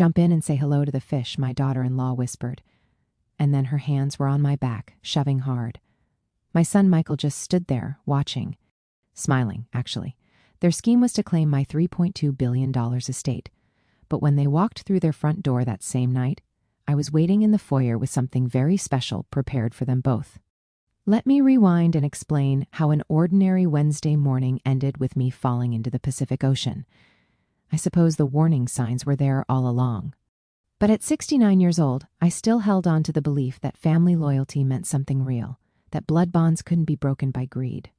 Jump in and say hello to the fish, my daughter-in-law whispered. And then her hands were on my back, shoving hard. My son Michael just stood there, watching. Smiling, actually. Their scheme was to claim my $3.2 billion estate. But when they walked through their front door that same night, I was waiting in the foyer with something very special prepared for them both. Let me rewind and explain how an ordinary Wednesday morning ended with me falling into the Pacific Ocean. I suppose the warning signs were there all along. But at 69 years old, I still held on to the belief that family loyalty meant something real, that blood bonds couldn't be broken by greed.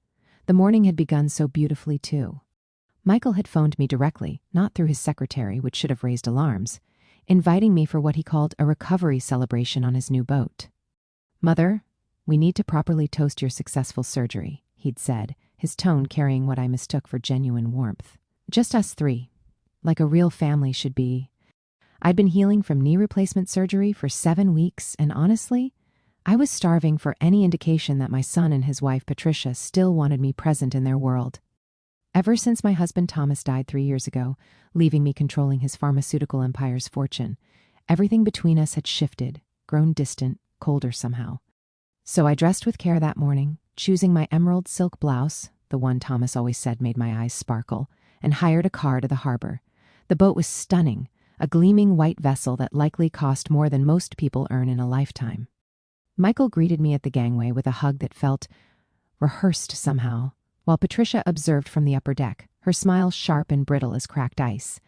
The morning had begun so beautifully, too. Michael had phoned me directly, not through his secretary, which should have raised alarms, inviting me for what he called a recovery celebration on his new boat. "Mother, we need to properly toast your successful surgery," he'd said, his tone carrying what I mistook for genuine warmth. "Just us three, like a real family should be." I'd been healing from knee replacement surgery for 7 weeks, and honestly, I was starving for any indication that my son and his wife Patricia still wanted me present in their world. Ever since my husband Thomas died 3 years ago, leaving me controlling his pharmaceutical empire's fortune, everything between us had shifted, grown distant, colder somehow. So I dressed with care that morning, choosing my emerald silk blouse, the one Thomas always said made my eyes sparkle, and hired a car to the harbor. The boat was stunning, a gleaming white vessel that likely cost more than most people earn in a lifetime. Michael greeted me at the gangway with a hug that felt rehearsed somehow, while Patricia observed from the upper deck, her smile sharp and brittle as cracked ice.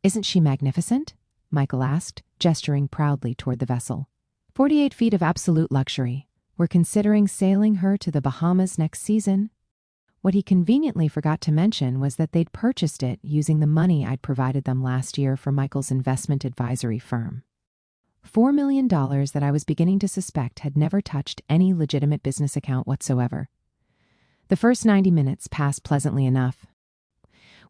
"Isn't she magnificent?" Michael asked, gesturing proudly toward the vessel. 48 feet of absolute luxury. We're considering sailing her to the Bahamas next season." What he conveniently forgot to mention was that they'd purchased it using the money I'd provided them last year for Michael's investment advisory firm. $4 million that I was beginning to suspect had never touched any legitimate business account whatsoever. The first 90 minutes passed pleasantly enough.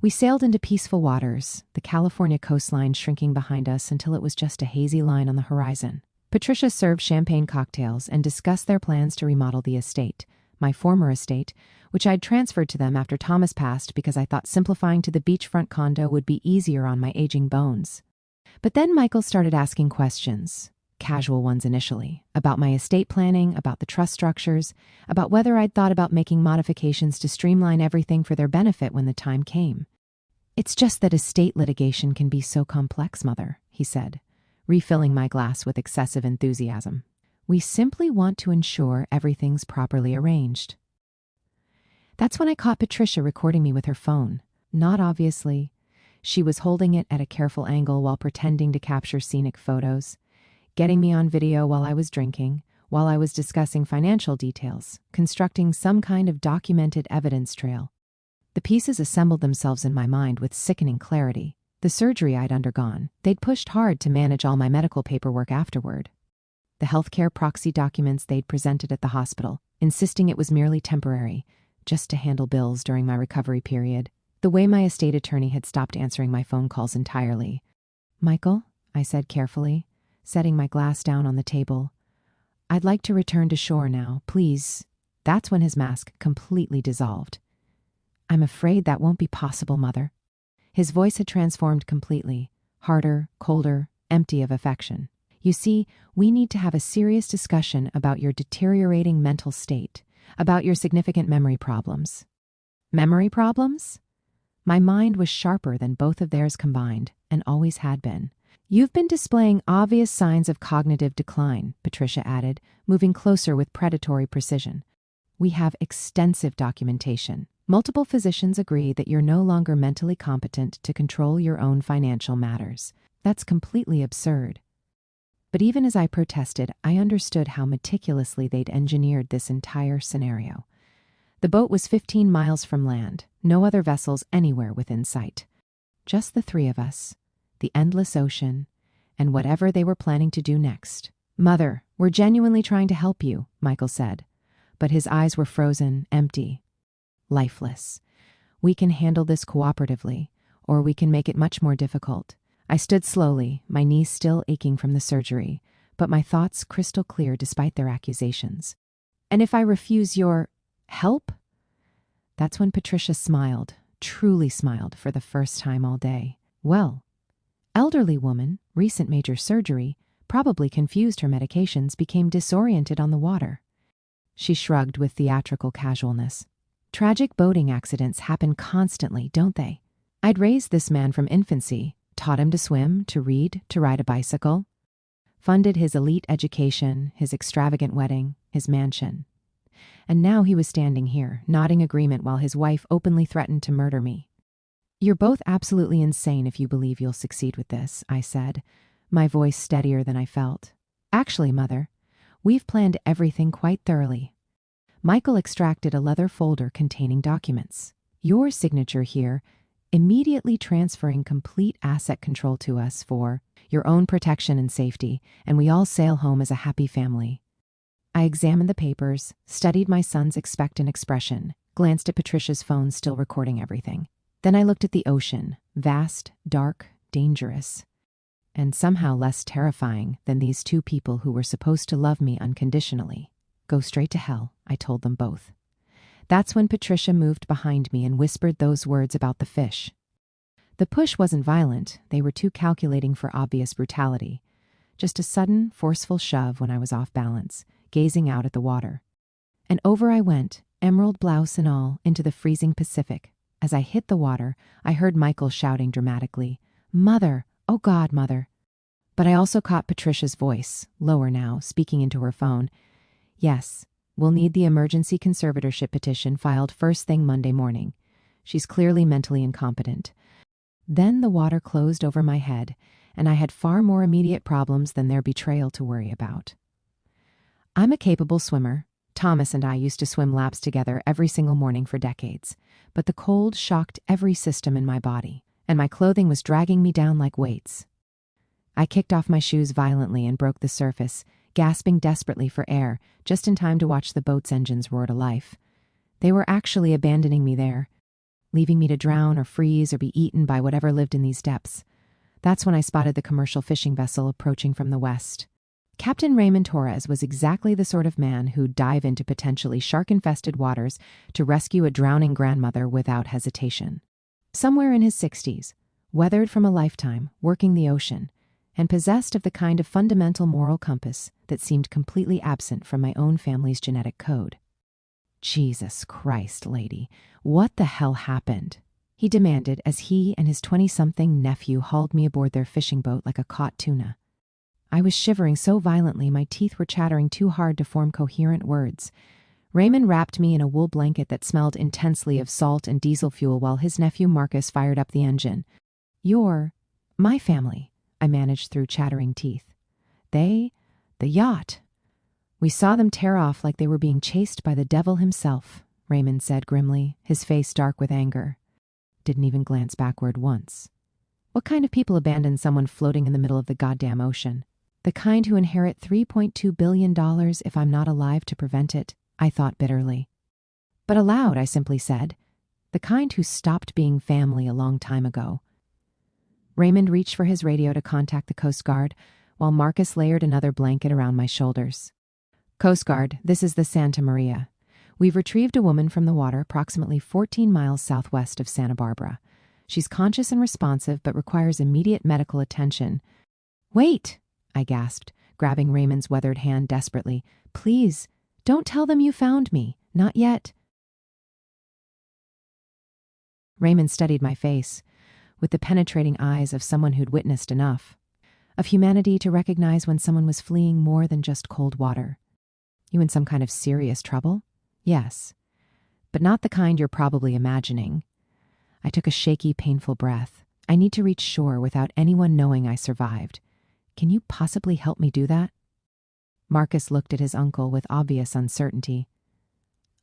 We sailed into peaceful waters, the California coastline shrinking behind us until it was just a hazy line on the horizon. Patricia served champagne cocktails and discussed their plans to remodel the estate, my former estate, which I'd transferred to them after Thomas passed because I thought simplifying to the beachfront condo would be easier on my aging bones. But then Michael started asking questions. Casual ones initially, about my estate planning, about the trust structures, about whether I'd thought about making modifications to streamline everything for their benefit when the time came. "It's just that estate litigation can be so complex, Mother," he said, refilling my glass with excessive enthusiasm. "We simply want to ensure everything's properly arranged." That's when I caught Patricia recording me with her phone. Not obviously. She was holding it at a careful angle while pretending to capture scenic photos, getting me on video while I was drinking, while I was discussing financial details, constructing some kind of documented evidence trail. The pieces assembled themselves in my mind with sickening clarity. The surgery I'd undergone, they'd pushed hard to manage all my medical paperwork afterward. The healthcare proxy documents they'd presented at the hospital, insisting it was merely temporary, just to handle bills during my recovery period. The way my estate attorney had stopped answering my phone calls entirely. "Michael," I said carefully, setting my glass down on the table, "I'd like to return to shore now, please." That's when his mask completely dissolved. "I'm afraid that won't be possible, Mother." His voice had transformed completely, harder, colder, empty of affection. "You see, we need to have a serious discussion about your deteriorating mental state, about your significant memory problems." Memory problems? My mind was sharper than both of theirs combined, and always had been. "You've been displaying obvious signs of cognitive decline," Patricia added, moving closer with predatory precision. "We have extensive documentation. Multiple physicians agree that you're no longer mentally competent to control your own financial matters. That's completely absurd." But even as I protested, I understood how meticulously they'd engineered this entire scenario. The boat was 15 miles from land, no other vessels anywhere within sight. Just the three of us, the endless ocean, and whatever they were planning to do next. "Mother, we're genuinely trying to help you," Michael said, but his eyes were frozen, empty, lifeless. "We can handle this cooperatively, or we can make it much more difficult." I stood slowly, my knees still aching from the surgery, but my thoughts crystal clear despite their accusations. "And if I refuse your help?" That's when Patricia smiled, truly smiled for the first time all day. "Well, Elderly woman, recent major surgery, probably confused her medications, became disoriented on the water. She shrugged with theatrical casualness. Tragic boating accidents happen constantly, don't they? I'd raised this man from infancy, taught him to swim, to read, to ride a bicycle, funded his elite education, his extravagant wedding, his mansion. And now he was standing here, nodding agreement while his wife openly threatened to murder me. "You're both absolutely insane if you believe you'll succeed with this," I said, my voice steadier than I felt. "Actually, Mother, we've planned everything quite thoroughly." Michael extracted a leather folder containing documents. "Your signature here, immediately transferring complete asset control to us for your own protection and safety, and we all sail home as a happy family." I examined the papers, studied my son's expectant expression, glanced at Patricia's phone still recording everything. Then I looked at the ocean, vast, dark, dangerous, and somehow less terrifying than these two people who were supposed to love me unconditionally. "Go straight to hell," I told them both. That's when Patricia moved behind me and whispered those words about the fish. The push wasn't violent. They were too calculating for obvious brutality. Just a sudden, forceful shove when I was off balance, gazing out at the water. And over I went, emerald blouse and all, into the freezing Pacific. As I hit the water, I heard Michael shouting dramatically, "Mother! Oh God, Mother!" But I also caught Patricia's voice, lower now, speaking into her phone. "Yes, we'll need the emergency conservatorship petition filed first thing Monday morning. She's clearly mentally incompetent." Then the water closed over my head, and I had far more immediate problems than their betrayal to worry about. I'm a capable swimmer. Thomas and I used to swim laps together every single morning for decades, but the cold shocked every system in my body, and my clothing was dragging me down like weights. I kicked off my shoes violently and broke the surface, gasping desperately for air, just in time to watch the boat's engines roar to life. They were actually abandoning me there, leaving me to drown or freeze or be eaten by whatever lived in these depths. That's when I spotted the commercial fishing vessel approaching from the west. Captain Raymond Torres was exactly the sort of man who'd dive into potentially shark-infested waters to rescue a drowning grandmother without hesitation. Somewhere in his 60s, weathered from a lifetime, working the ocean, and possessed of the kind of fundamental moral compass that seemed completely absent from my own family's genetic code. "Jesus Christ, lady, what the hell happened?" he demanded as he and his 20-something nephew hauled me aboard their fishing boat like a caught tuna. I was shivering so violently my teeth were chattering too hard to form coherent words. Raymond wrapped me in a wool blanket that smelled intensely of salt and diesel fuel while his nephew Marcus fired up the engine. "You're my family," I managed through chattering teeth. "The yacht. We saw them tear off like they were being chased by the devil himself," Raymond said grimly, his face dark with anger. Didn't even glance backward once. What kind of people abandon someone floating in the middle of the goddamn ocean? The kind who inherit $3.2 billion if I'm not alive to prevent it, I thought bitterly. But aloud, I simply said, the kind who stopped being family a long time ago. Raymond reached for his radio to contact the Coast Guard, while Marcus layered another blanket around my shoulders. "Coast Guard, this is the Santa Maria. We've retrieved a woman from the water approximately 14 miles southwest of Santa Barbara. She's conscious and responsive, but requires immediate medical attention." "Wait!" I gasped, grabbing Raymond's weathered hand desperately. "Please, don't tell them you found me. Not yet." Raymond studied my face, with the penetrating eyes of someone who'd witnessed enough. Of humanity to recognize when someone was fleeing more than just cold water. "You in some kind of serious trouble?" "Yes. But not the kind you're probably imagining." I took a shaky, painful breath. "I need to reach shore without anyone knowing I survived. Can you possibly help me do that?" Marcus looked at his uncle with obvious uncertainty.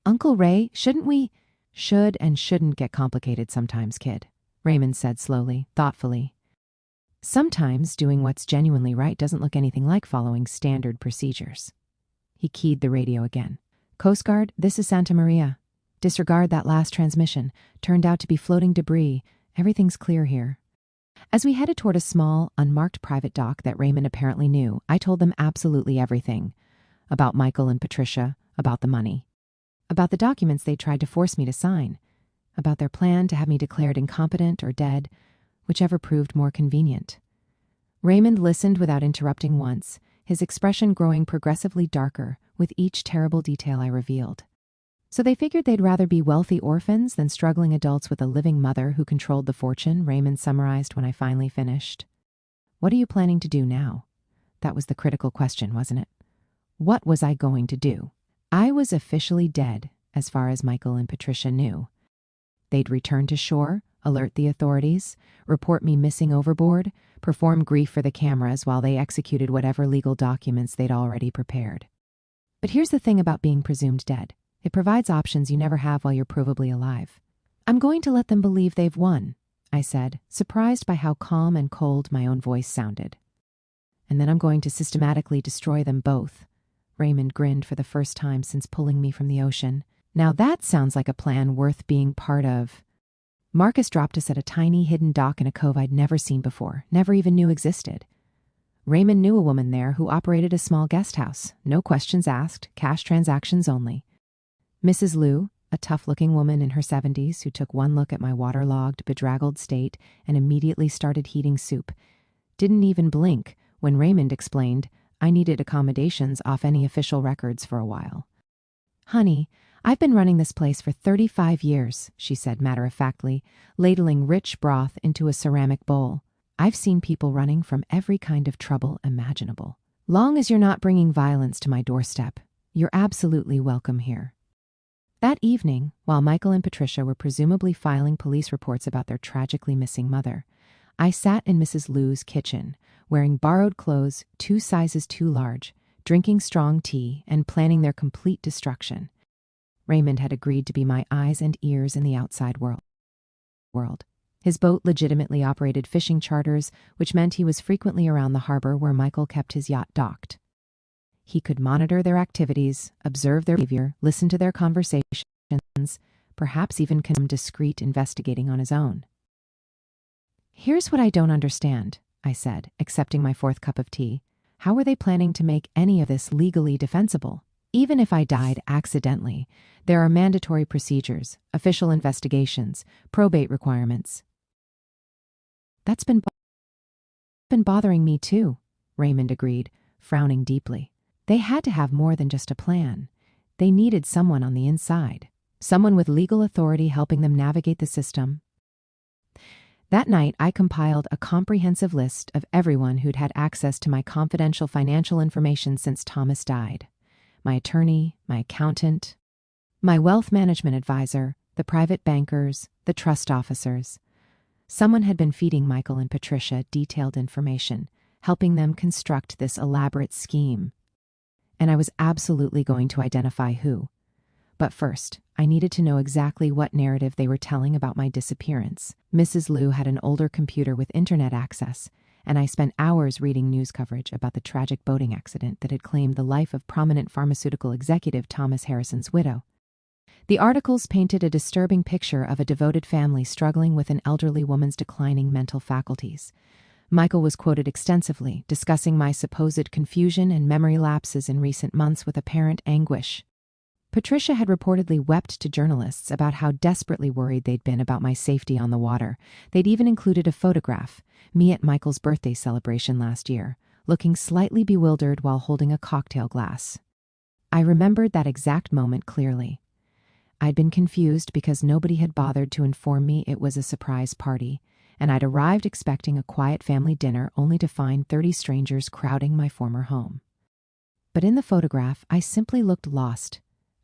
"Uncle Ray, shouldn't we—" "Should and shouldn't get complicated sometimes, kid," Raymond said slowly, thoughtfully. "Sometimes doing what's genuinely right doesn't look anything like following standard procedures." He keyed the radio again. "Coast Guard, this is Santa Maria. Disregard that last transmission. Turned out to be floating debris. Everything's clear here." As we headed toward a small, unmarked private dock that Raymond apparently knew, I told them absolutely everything. About Michael and Patricia, about the money. About the documents they tried to force me to sign. About their plan to have me declared incompetent or dead, whichever proved more convenient. Raymond listened without interrupting once, his expression growing progressively darker with each terrible detail I revealed. So they figured they'd rather be wealthy orphans than struggling adults with a living mother who controlled the fortune, Raymond summarized when I finally finished. What are you planning to do now? That was the critical question, wasn't it? What was I going to do? I was officially dead, as far as Michael and Patricia knew. They'd return to shore, alert the authorities, report me missing overboard, perform grief for the cameras while they executed whatever legal documents they'd already prepared. But here's the thing about being presumed dead. It provides options you never have while you're provably alive. I'm going to let them believe they've won, I said, surprised by how calm and cold my own voice sounded. And then I'm going to systematically destroy them both. Raymond grinned for the first time since pulling me from the ocean. Now that sounds like a plan worth being part of. Marcus dropped us at a tiny hidden dock in a cove I'd never seen before, never even knew existed. Raymond knew a woman there who operated a small guest house, no questions asked, cash transactions only. Mrs. Liu, a tough-looking woman in her 70s who took one look at my waterlogged, bedraggled state and immediately started heating soup, didn't even blink when Raymond explained I needed accommodations off any official records for a while. Honey, I've been running this place for 35 years, she said matter-of-factly, ladling rich broth into a ceramic bowl. I've seen people running from every kind of trouble imaginable. Long as you're not bringing violence to my doorstep, you're absolutely welcome here. That evening, while Michael and Patricia were presumably filing police reports about their tragically missing mother, I sat in Mrs. Liu's kitchen, wearing borrowed clothes 2 sizes too large, drinking strong tea, and planning their complete destruction. Raymond had agreed to be my eyes and ears in the outside world. His boat legitimately operated fishing charters, which meant he was frequently around the harbor where Michael kept his yacht docked. He could monitor their activities, observe their behavior, listen to their conversations, perhaps even conduct discreet investigating on his own. Here's what I don't understand, I said, accepting my 4th cup of tea. How were they planning to make any of this legally defensible? Even if I died accidentally, there are mandatory procedures, official investigations, probate requirements. That's been bothering me too, Raymond agreed, frowning deeply. They had to have more than just a plan. They needed someone on the inside, someone with legal authority helping them navigate the system. That night, I compiled a comprehensive list of everyone who'd had access to my confidential financial information since Thomas died. My attorney, my accountant, my wealth management advisor, the private bankers, the trust officers. Someone had been feeding Michael and Patricia detailed information, helping them construct this elaborate scheme. And I was absolutely going to identify who. But first, I needed to know exactly what narrative they were telling about my disappearance. Mrs. Liu had an older computer with internet access, and I spent hours reading news coverage about the tragic boating accident that had claimed the life of prominent pharmaceutical executive Thomas Harrison's widow. The articles painted a disturbing picture of a devoted family struggling with an elderly woman's declining mental faculties. Michael was quoted extensively, discussing my supposed confusion and memory lapses in recent months with apparent anguish. Patricia had reportedly wept to journalists about how desperately worried they'd been about my safety on the water. They'd even included a photograph, me at Michael's birthday celebration last year, looking slightly bewildered while holding a cocktail glass. I remembered that exact moment clearly. I'd been confused because nobody had bothered to inform me it was a surprise party, and I'd arrived expecting a quiet family dinner only to find 30 strangers crowding my former home. But in the photograph, I simply looked lost,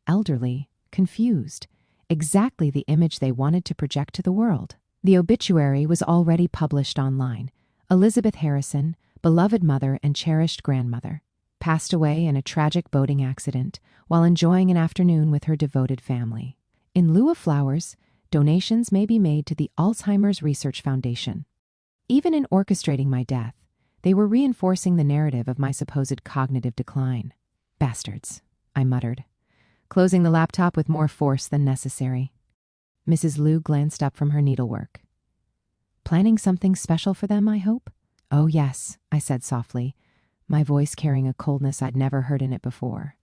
elderly, confused, exactly the image they wanted to project to the world. The obituary was already published online. Elizabeth Harrison, beloved mother and cherished grandmother, passed away in a tragic boating accident while enjoying an afternoon with her devoted family. In lieu of flowers, donations may be made to the Alzheimer's Research Foundation. Even in orchestrating my death, they were reinforcing the narrative of my supposed cognitive decline. Bastards, I muttered, closing the laptop with more force than necessary. Mrs. Liu glanced up from her needlework. Planning something special for them, I hope? Oh, yes, I said softly, my voice carrying a coldness I'd never heard in it before.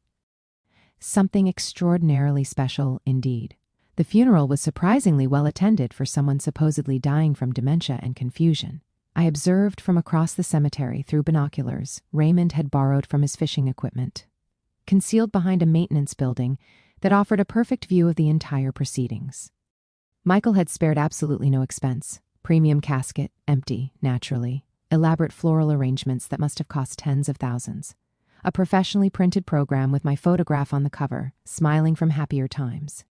Something extraordinarily special indeed. The funeral was surprisingly well attended for someone supposedly dying from dementia and confusion. I observed from across the cemetery through binoculars Raymond had borrowed from his fishing equipment, concealed behind a maintenance building that offered a perfect view of the entire proceedings. Michael had spared absolutely no expense. Premium casket, empty, naturally. Elaborate floral arrangements that must have cost tens of thousands. A professionally printed program with my photograph on the cover, smiling from happier times.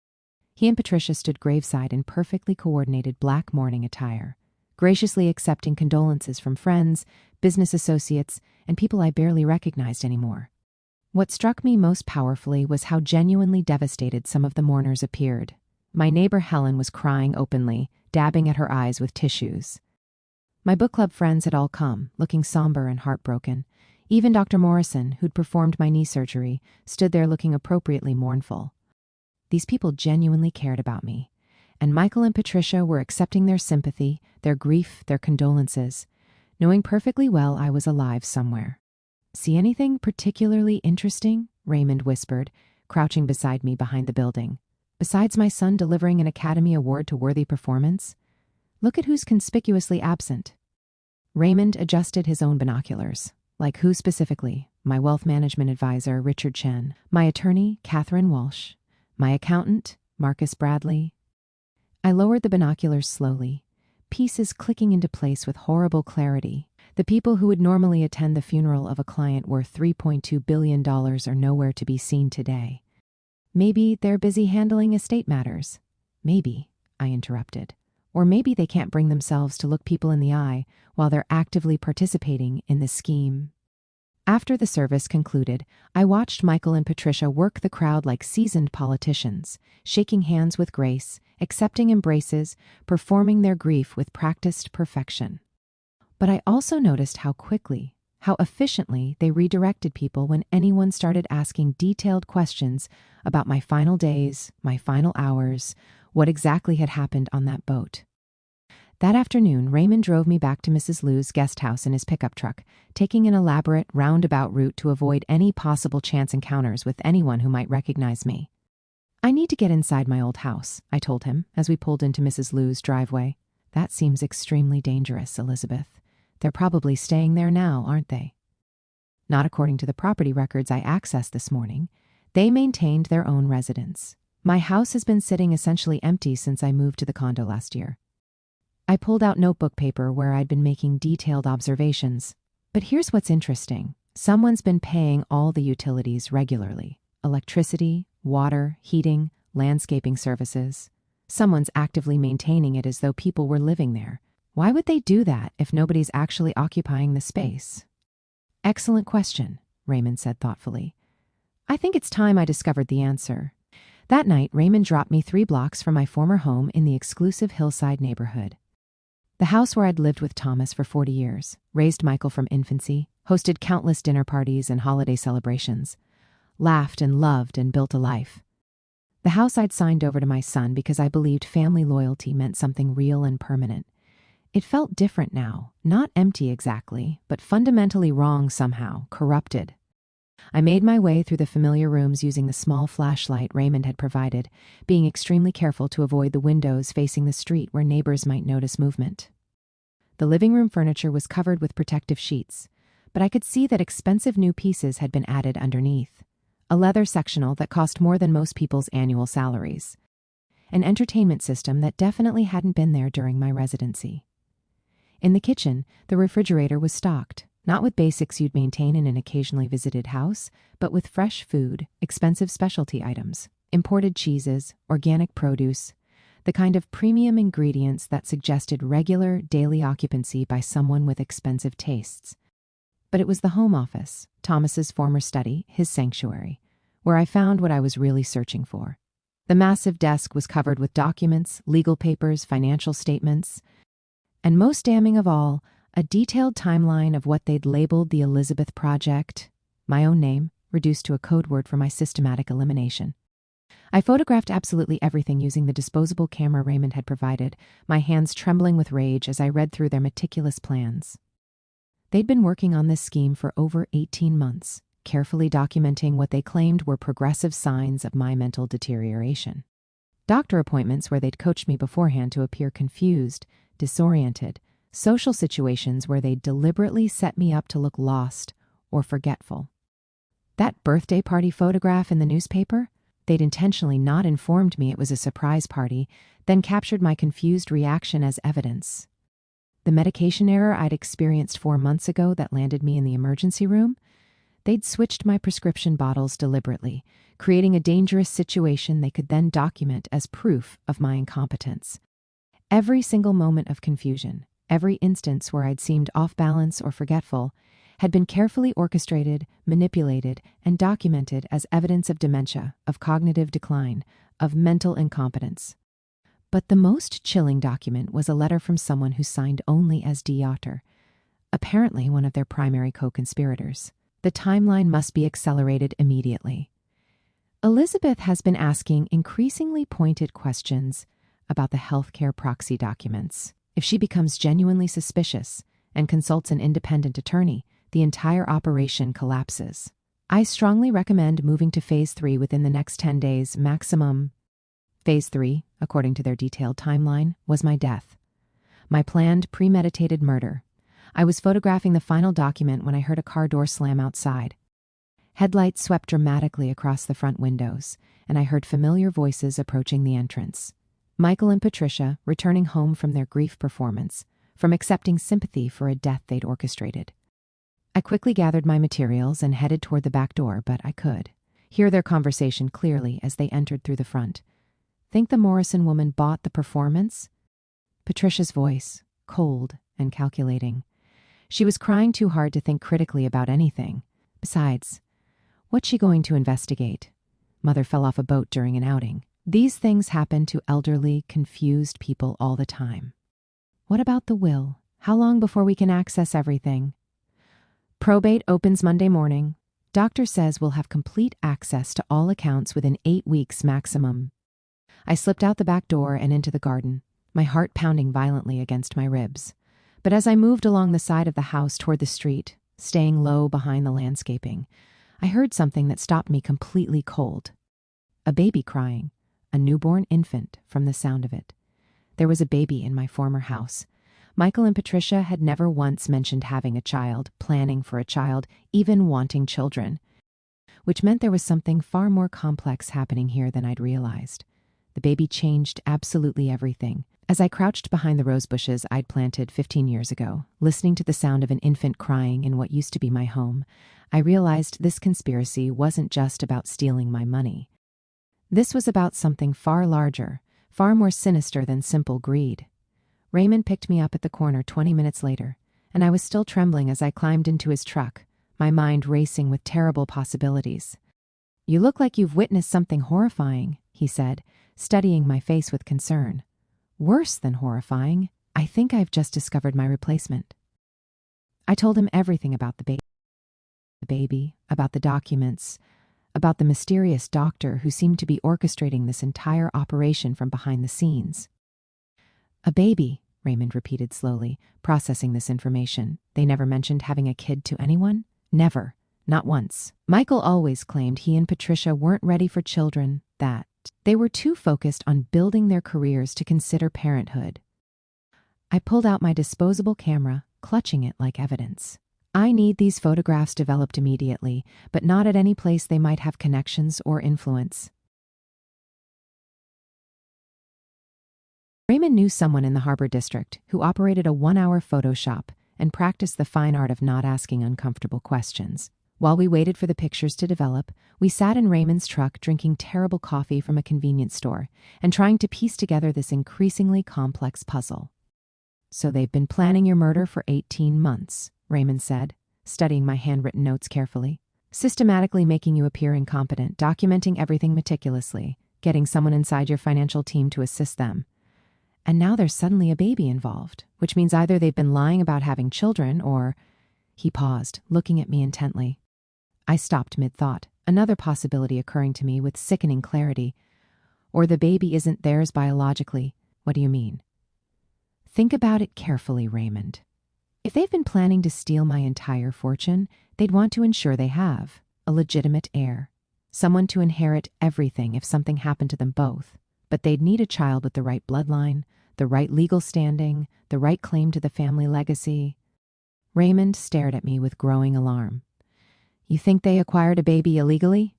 He and Patricia stood graveside in perfectly coordinated black mourning attire, graciously accepting condolences from friends, business associates, and people I barely recognized anymore. What struck me most powerfully was how genuinely devastated some of the mourners appeared. My neighbor Helen was crying openly, dabbing at her eyes with tissues. My book club friends had all come, looking somber and heartbroken. Even Dr. Morrison, who'd performed my knee surgery, stood there looking appropriately mournful. These people genuinely cared about me, and Michael and Patricia were accepting their sympathy, their grief, their condolences, knowing perfectly well I was alive somewhere. "See anything particularly interesting?" Raymond whispered, crouching beside me behind the building. "Besides my son delivering an Academy Award to worthy performance? Look at who's conspicuously absent." Raymond adjusted his own binoculars. Like who specifically? My wealth management advisor, Richard Chen. My attorney, Catherine Walsh. My accountant, Marcus Bradley. I lowered the binoculars slowly, pieces clicking into place with horrible clarity. The people who would normally attend the funeral of a client worth $3.2 billion are nowhere to be seen today. Maybe they're busy handling estate matters. Maybe, I interrupted. Or maybe they can't bring themselves to look people in the eye while they're actively participating in the scheme. After the service concluded, I watched Michael and Patricia work the crowd like seasoned politicians, shaking hands with grace, accepting embraces, performing their grief with practiced perfection. But I also noticed how quickly, how efficiently they redirected people when anyone started asking detailed questions about my final days, my final hours, what exactly had happened on that boat. That afternoon, Raymond drove me back to Mrs. Liu's guest house in his pickup truck, taking an elaborate, roundabout route to avoid any possible chance encounters with anyone who might recognize me. "I need to get inside my old house," I told him as we pulled into Mrs. Liu's driveway. "That seems extremely dangerous, Elizabeth. They're probably staying there now, aren't they?" "Not according to the property records I accessed this morning. They maintained their own residence. My house has been sitting essentially empty since I moved to the condo last year." I pulled out notebook paper where I'd been making detailed observations. "But here's what's interesting. Someone's been paying all the utilities regularly. Electricity, water, heating, landscaping services. Someone's actively maintaining it as though people were living there. Why would they do that if nobody's actually occupying the space?" "Excellent question," Raymond said thoughtfully. "I think it's time I discovered the answer." That night, Raymond dropped me 3 blocks from my former home in the exclusive hillside neighborhood. The house where I'd lived with Thomas for 40 years, raised Michael from infancy, hosted countless dinner parties and holiday celebrations, laughed and loved and built a life. The house I'd signed over to my son because I believed family loyalty meant something real and permanent. It felt different now, not empty exactly, but fundamentally wrong somehow, corrupted. I made my way through the familiar rooms using the small flashlight Raymond had provided, being extremely careful to avoid the windows facing the street where neighbors might notice movement. The living room furniture was covered with protective sheets, but I could see that expensive new pieces had been added underneath. A leather sectional that cost more than most people's annual salaries. An entertainment system that definitely hadn't been there during my residency. In the kitchen, the refrigerator was stocked. Not with basics you'd maintain in an occasionally visited house, but with fresh food, expensive specialty items, imported cheeses, organic produce, the kind of premium ingredients that suggested regular, daily occupancy by someone with expensive tastes. But it was the home office, Thomas's former study, his sanctuary, where I found what I was really searching for. The massive desk was covered with documents, legal papers, financial statements, and most damning of all, a detailed timeline of what they'd labeled the Elizabeth Project, my own name, reduced to a code word for my systematic elimination. I photographed absolutely everything using the disposable camera Raymond had provided, my hands trembling with rage as I read through their meticulous plans. They'd been working on this scheme for over 18 months, carefully documenting what they claimed were progressive signs of my mental deterioration. Doctor appointments where they'd coached me beforehand to appear confused, disoriented, social situations where they deliberately set me up to look lost or forgetful. That birthday party photograph in the newspaper? They'd intentionally not informed me it was a surprise party, then captured my confused reaction as evidence. The medication error I'd experienced 4 months ago that landed me in the emergency room? They'd switched my prescription bottles deliberately, creating a dangerous situation they could then document as proof of my incompetence. Every single moment of confusion, every instance where I'd seemed off balance or forgetful, had been carefully orchestrated, manipulated, and documented as evidence of dementia, of cognitive decline, of mental incompetence. But the most chilling document was a letter from someone who signed only as Yacht, apparently one of their primary co-conspirators. The timeline must be accelerated immediately. Elizabeth has been asking increasingly pointed questions about the healthcare proxy documents. If she becomes genuinely suspicious and consults an independent attorney, the entire operation collapses. I strongly recommend moving to Phase 3 within the next 10 days maximum. Phase 3, according to their detailed timeline, was my death. My planned, premeditated murder. I was photographing the final document when I heard a car door slam outside. Headlights swept dramatically across the front windows, and I heard familiar voices approaching the entrance. Michael and Patricia, returning home from their grief performance, from accepting sympathy for a death they'd orchestrated. I quickly gathered my materials and headed toward the back door, but I could hear their conversation clearly as they entered through the front. Think the Morrison woman bought the performance? Patricia's voice, cold and calculating. She was crying too hard to think critically about anything. Besides, what's she going to investigate? Mother fell off a boat during an outing. These things happen to elderly, confused people all the time. What about the will? How long before we can access everything? Probate opens Monday morning. Doctor says we'll have complete access to all accounts within 8 weeks maximum. I slipped out the back door and into the garden, my heart pounding violently against my ribs. But as I moved along the side of the house toward the street, staying low behind the landscaping, I heard something that stopped me completely cold. A baby crying, a newborn infant from the sound of it. There was a baby in my former house. Michael and Patricia had never once mentioned having a child, planning for a child, even wanting children, which meant there was something far more complex happening here than I'd realized. The baby changed absolutely everything. As I crouched behind the rose bushes I'd planted 15 years ago, listening to the sound of an infant crying in what used to be my home, I realized this conspiracy wasn't just about stealing my money. This was about something far larger, far more sinister than simple greed. Raymond picked me up at the corner 20 minutes later, and I was still trembling as I climbed into his truck, my mind racing with terrible possibilities. "You look like you've witnessed something horrifying," he said, studying my face with concern. "Worse than horrifying. I think I've just discovered my replacement." I told him everything about the baby, about the documents, about the mysterious doctor who seemed to be orchestrating this entire operation from behind the scenes. "A baby," Raymond repeated slowly, processing this information. "They never mentioned having a kid to anyone?" "Never. Not once. Michael always claimed he and Patricia weren't ready for children, that they were too focused on building their careers to consider parenthood." I pulled out my disposable camera, clutching it like evidence. "I need these photographs developed immediately, but not at any place they might have connections or influence." Raymond knew someone in the Harbor District who operated a 1-hour photo shop and practiced the fine art of not asking uncomfortable questions. While we waited for the pictures to develop, we sat in Raymond's truck drinking terrible coffee from a convenience store and trying to piece together this increasingly complex puzzle. "So they've been planning your murder for 18 months, Raymond said, studying my handwritten notes carefully. "Systematically making you appear incompetent, documenting everything meticulously, getting someone inside your financial team to assist them. And now there's suddenly a baby involved, which means either they've been lying about having children or—" He paused, looking at me intently. I stopped mid-thought, another possibility occurring to me with sickening clarity. "Or the baby isn't theirs biologically. What do you mean?" "Think about it carefully, Raymond. If they've been planning to steal my entire fortune, they'd want to ensure they have a legitimate heir, someone to inherit everything if something happened to them both. But they'd need a child with the right bloodline, the right legal standing, the right claim to the family legacy. Raymond stared at me with growing alarm. You think they acquired a baby illegally?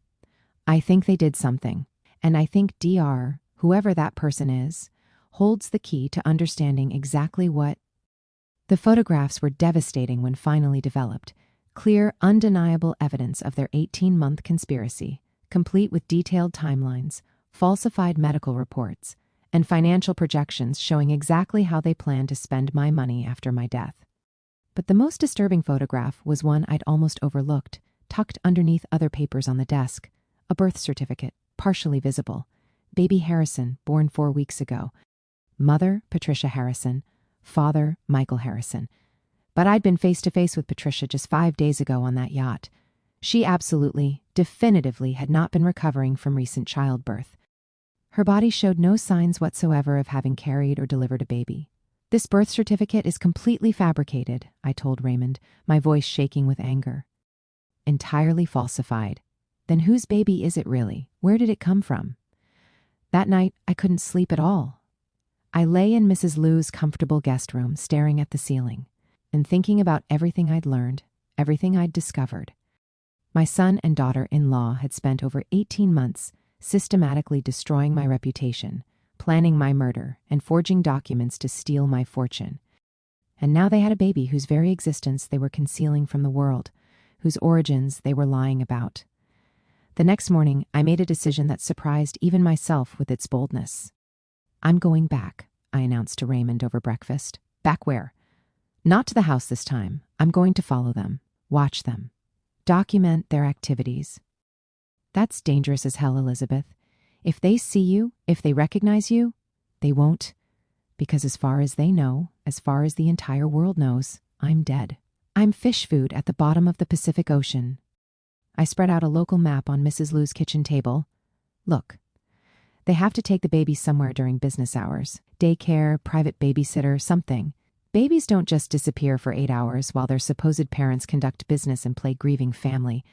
I think they did something, and I think DR, whoever that person is, holds the key to understanding exactly what. The photographs were devastating when finally developed, clear, undeniable evidence of their 18-month conspiracy, complete with detailed timelines, falsified medical reports, and financial projections showing exactly how they planned to spend my money after my death. But the most disturbing photograph was one I'd almost overlooked, tucked underneath other papers on the desk, a birth certificate, partially visible. Baby Harrison, born 4 weeks ago. Mother, Patricia Harrison. Father, Michael Harrison. But I'd been face to face with Patricia just 5 days ago on that yacht. She absolutely, definitively had not been recovering from recent childbirth. Her body showed no signs whatsoever of having carried or delivered a baby. This birth certificate is completely fabricated, I told Raymond, my voice shaking with anger. Entirely falsified. Then whose baby is it really? Where did it come from? That night, I couldn't sleep at all. I lay in Mrs. Liu's comfortable guest room, staring at the ceiling, and thinking about everything I'd learned, everything I'd discovered. My son and daughter-in-law had spent over 18 months systematically destroying my reputation, planning my murder, and forging documents to steal my fortune. And now they had a baby whose very existence they were concealing from the world, whose origins they were lying about. The next morning, I made a decision that surprised even myself with its boldness. I'm going back, I announced to Raymond over breakfast. Back where? Not to the house this time. I'm going to follow them, watch them, document their activities. That's dangerous as hell, Elizabeth. If they see you, if they recognize you, they won't. Because as far as they know, as far as the entire world knows, I'm dead. I'm fish food at the bottom of the Pacific Ocean. I spread out a local map on Mrs. Liu's kitchen table. Look. They have to take the baby somewhere during business hours. Daycare, private babysitter, something. Babies don't just disappear for 8 hours while their supposed parents conduct business and play grieving family.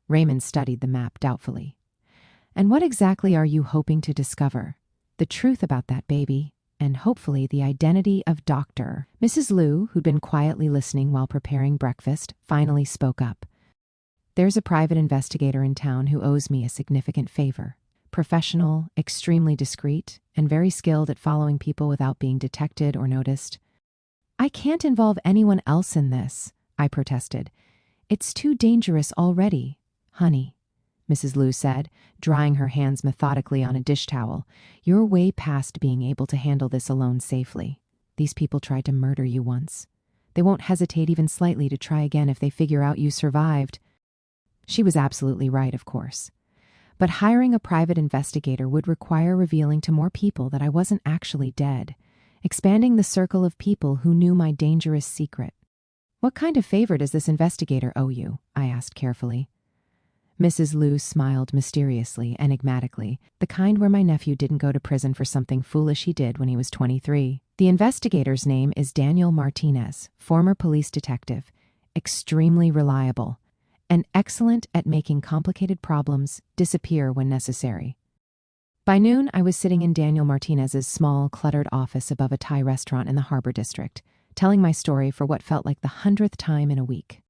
Raymond studied the map doubtfully. And what exactly are you hoping to discover? The truth about that baby, and hopefully the identity of Dr. Mrs. Liu, who'd been quietly listening while preparing breakfast, finally spoke up. There's a private investigator in town who owes me a significant favor. Professional, extremely discreet, and very skilled at following people without being detected or noticed. I can't involve anyone else in this, I protested. It's too dangerous already, honey, Mrs. Liu said, drying her hands methodically on a dish towel. You're way past being able to handle this alone safely. These people tried to murder you once. They won't hesitate even slightly to try again if they figure out you survived. She was absolutely right, of course. But hiring a private investigator would require revealing to more people that I wasn't actually dead, expanding the circle of people who knew my dangerous secret. What kind of favor does this investigator owe you? I asked carefully. Mrs. Liu smiled mysteriously, enigmatically, the kind where my nephew didn't go to prison for something foolish he did when he was 23. The investigator's name is Daniel Martinez, former police detective, extremely reliable, and excellent at making complicated problems disappear when necessary. By noon, I was sitting in Daniel Martinez's small, cluttered office above a Thai restaurant in the Harbor District, telling my story for what felt like the 100th time in a week.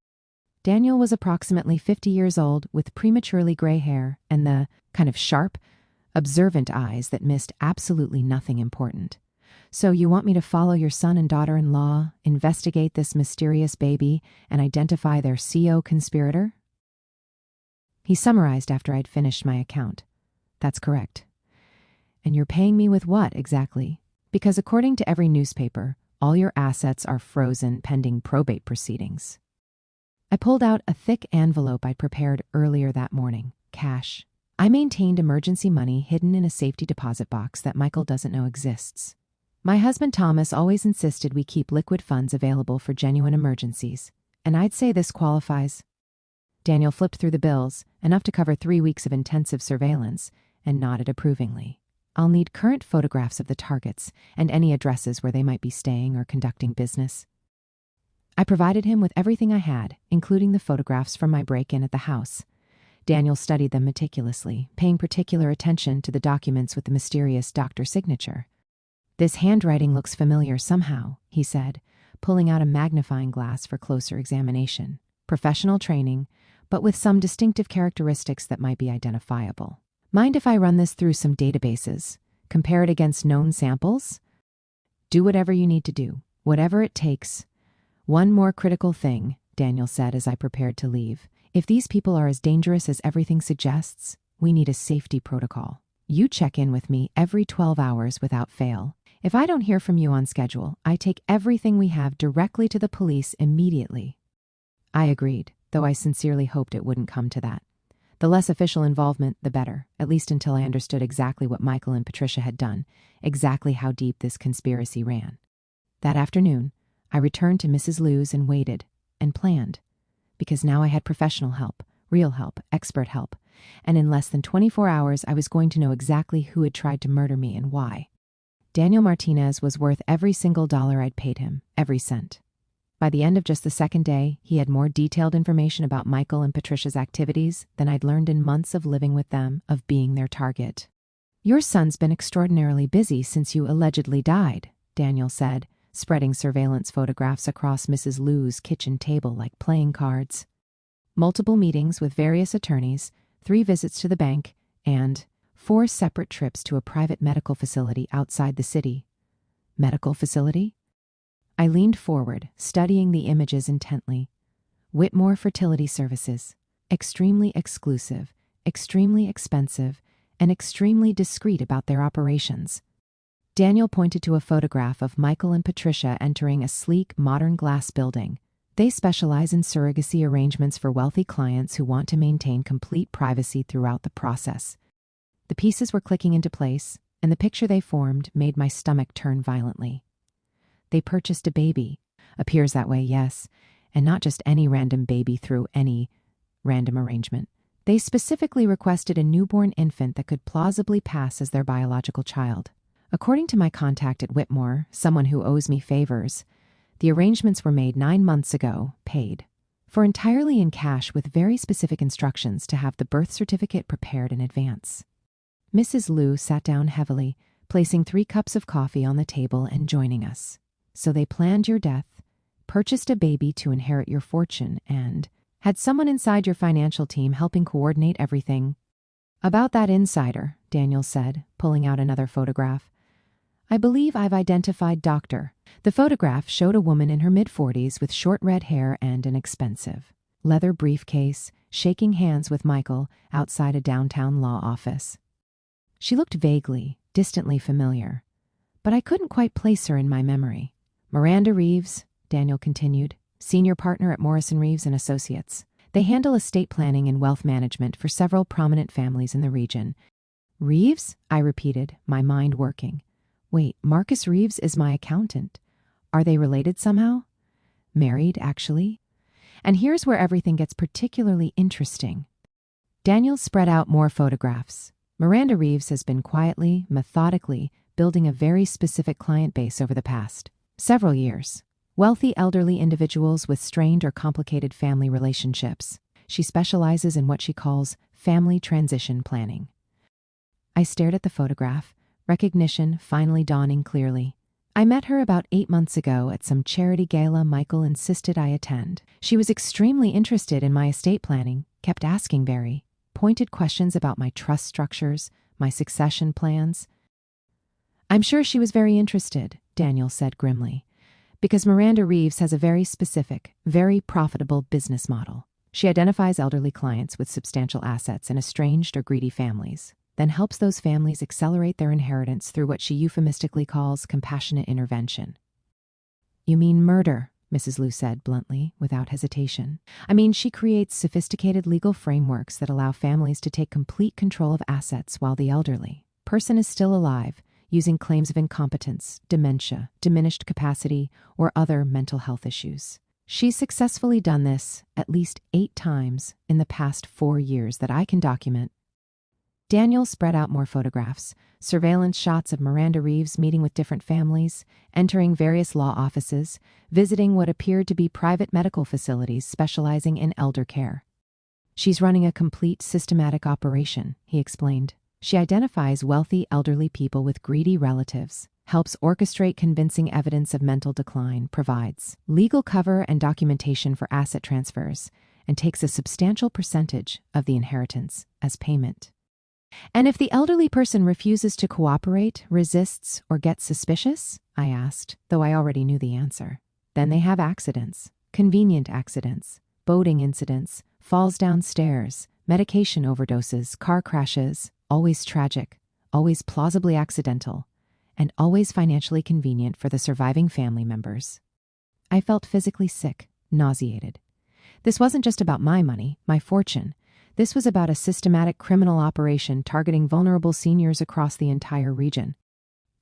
Daniel was approximately 50 years old with prematurely gray hair and the kind of sharp, observant eyes that missed absolutely nothing important. So you want me to follow your son and daughter-in-law, investigate this mysterious baby, and identify their CO conspirator? He summarized after I'd finished my account. That's correct. And you're paying me with what, exactly? Because according to every newspaper, all your assets are frozen pending probate proceedings. I pulled out a thick envelope I'd prepared earlier that morning. Cash. I maintained emergency money hidden in a safety deposit box that Michael doesn't know exists. My husband Thomas always insisted we keep liquid funds available for genuine emergencies, and I'd say this qualifies. Daniel flipped through the bills, enough to cover 3 weeks of intensive surveillance, and nodded approvingly. I'll need current photographs of the targets and any addresses where they might be staying or conducting business. I provided him with everything I had, including the photographs from my break-in at the house. Daniel studied them meticulously, paying particular attention to the documents with the mysterious doctor signature. "This handwriting looks familiar somehow," he said, pulling out a magnifying glass for closer examination. "Professional training, but with some distinctive characteristics that might be identifiable. Mind if I run this through some databases? Compare it against known samples?" "Do whatever you need to do, whatever it takes. One more critical thing," Daniel said as I prepared to leave. "If these people are as dangerous as everything suggests, we need a safety protocol. You check in with me every 12 hours without fail. If I don't hear from you on schedule, I take everything we have directly to the police immediately." I agreed, though I sincerely hoped it wouldn't come to that. The less official involvement, the better, at least until I understood exactly what Michael and Patricia had done, exactly how deep this conspiracy ran. That afternoon, I returned to Mrs. Liu's and waited, and planned, because now I had professional help, real help, expert help, and in less than 24 hours I was going to know exactly who had tried to murder me and why. Daniel Martinez was worth every single dollar I'd paid him, every cent. By the end of just the second day, he had more detailed information about Michael and Patricia's activities than I'd learned in months of living with them, of being their target. "Your son's been extraordinarily busy since you allegedly died," Daniel said, spreading surveillance photographs across Mrs. Liu's kitchen table like playing cards. "Multiple meetings with various attorneys, 3 visits to the bank, and 4 separate trips to a private medical facility outside the city." "Medical facility?" I leaned forward, studying the images intently. "Whitmore Fertility Services. Extremely exclusive, extremely expensive, and extremely discreet about their operations." Daniel pointed to a photograph of Michael and Patricia entering a sleek, modern glass building. "They specialize in surrogacy arrangements for wealthy clients who want to maintain complete privacy throughout the process." The pieces were clicking into place, and the picture they formed made my stomach turn violently. "They purchased a baby. Appears that way, yes, and not just any random baby through any random arrangement. They specifically requested a newborn infant that could plausibly pass as their biological child. According to my contact at Whitmore, someone who owes me favors, the arrangements were made 9 months ago, paid for entirely in cash with very specific instructions to have the birth certificate prepared in advance." Mrs. Liu sat down heavily, placing 3 cups of coffee on the table and joining us. "So they planned your death, purchased a baby to inherit your fortune, and had someone inside your financial team helping coordinate everything." "About that insider," Daniel said, pulling out another photograph. "I believe I've identified Dr." The photograph showed a woman in her mid-40s with short red hair and an expensive leather briefcase, shaking hands with Michael outside a downtown law office. She looked vaguely, distantly familiar, but I couldn't quite place her in my memory. "Miranda Reeves," Daniel continued, "senior partner at Morrison Reeves and Associates. They handle estate planning and wealth management for several prominent families in the region." "Reeves?" I repeated, my mind working. "Wait, Marcus Reeves is my accountant. Are they related somehow?" "Married, actually. And here's where everything gets particularly interesting." Daniel spread out more photographs. "Miranda Reeves has been quietly, methodically building a very specific client base over the past several years. Wealthy elderly individuals with strained or complicated family relationships. She specializes in what she calls family transition planning." I stared at the photograph, recognition finally dawning clearly. "I met her about 8 months ago at some charity gala Michael insisted I attend. She was extremely interested in my estate planning, kept asking very pointed questions about my trust structures, my succession plans." "I'm sure she was very interested," Daniel said grimly, "because Miranda Reeves has a very specific, very profitable business model. She identifies elderly clients with substantial assets in estranged or greedy families, then helps those families accelerate their inheritance through what she euphemistically calls compassionate intervention." "You mean murder," Mrs. Liu said bluntly, without hesitation. "I mean, she creates sophisticated legal frameworks that allow families to take complete control of assets while the elderly person is still alive, using claims of incompetence, dementia, diminished capacity, or other mental health issues. She's successfully done this at least 8 times in the past 4 years that I can document." Daniel spread out more photographs, surveillance shots of Miranda Reeves meeting with different families, entering various law offices, visiting what appeared to be private medical facilities specializing in elder care. "She's running a complete systematic operation," he explained. "She identifies wealthy elderly people with greedy relatives, helps orchestrate convincing evidence of mental decline, provides legal cover and documentation for asset transfers, and takes a substantial percentage of the inheritance as payment. And if the elderly person refuses to cooperate, resists, or gets suspicious, I asked, though I already knew the answer, then they have accidents, convenient accidents, boating incidents, falls downstairs, medication overdoses, car crashes, always tragic, always plausibly accidental, and always financially convenient for the surviving family members. I felt physically sick, nauseated. This wasn't just about my money, my fortune. This was about a systematic criminal operation targeting vulnerable seniors across the entire region.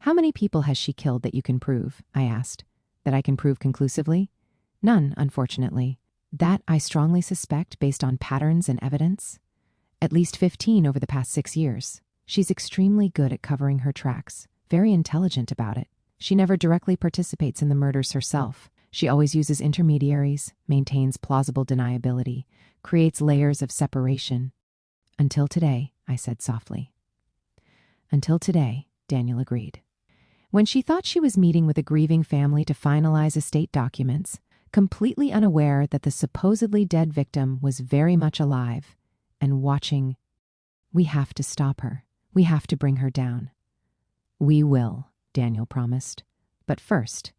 How many people has she killed that you can prove? I asked. That I can prove conclusively? None, unfortunately. That I strongly suspect based on patterns and evidence. At least 15 over the past 6 years. She's extremely good at covering her tracks, very intelligent about it. She never directly participates in the murders herself. She always uses intermediaries, maintains plausible deniability, creates layers of separation. Until today, I said softly. Until today, Daniel agreed. When she thought she was meeting with a grieving family to finalize estate documents, completely unaware that the supposedly dead victim was very much alive and watching, we have to stop her. We have to bring her down. We will, Daniel promised. But first,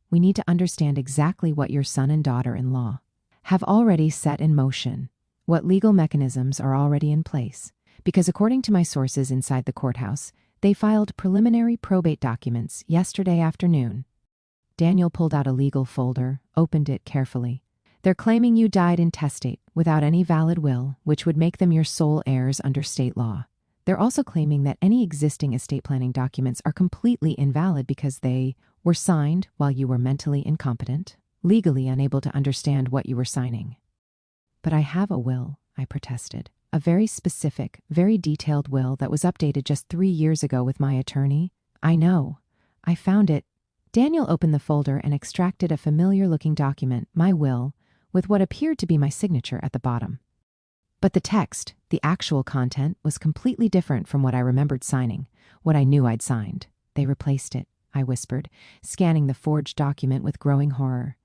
we need to understand exactly what your son and daughter-in-law have already set in motion, what legal mechanisms are already in place, because according to my sources inside the courthouse, they filed preliminary probate documents yesterday afternoon. Daniel pulled out a legal folder, opened it carefully. They're claiming you died intestate without any valid will, which would make them your sole heirs under state law. They're also claiming that any existing estate planning documents are completely invalid because they were signed while you were mentally incompetent, legally unable to understand what you were signing. But I have a will, I protested. A very specific, very detailed will that was updated just 3 years ago with my attorney. I know. I found it. Daniel opened the folder and extracted a familiar-looking document, my will, with what appeared to be my signature at the bottom. But the text, the actual content, was completely different from what I remembered signing, what I knew I'd signed. They replaced it, I whispered, scanning the forged document with growing horror.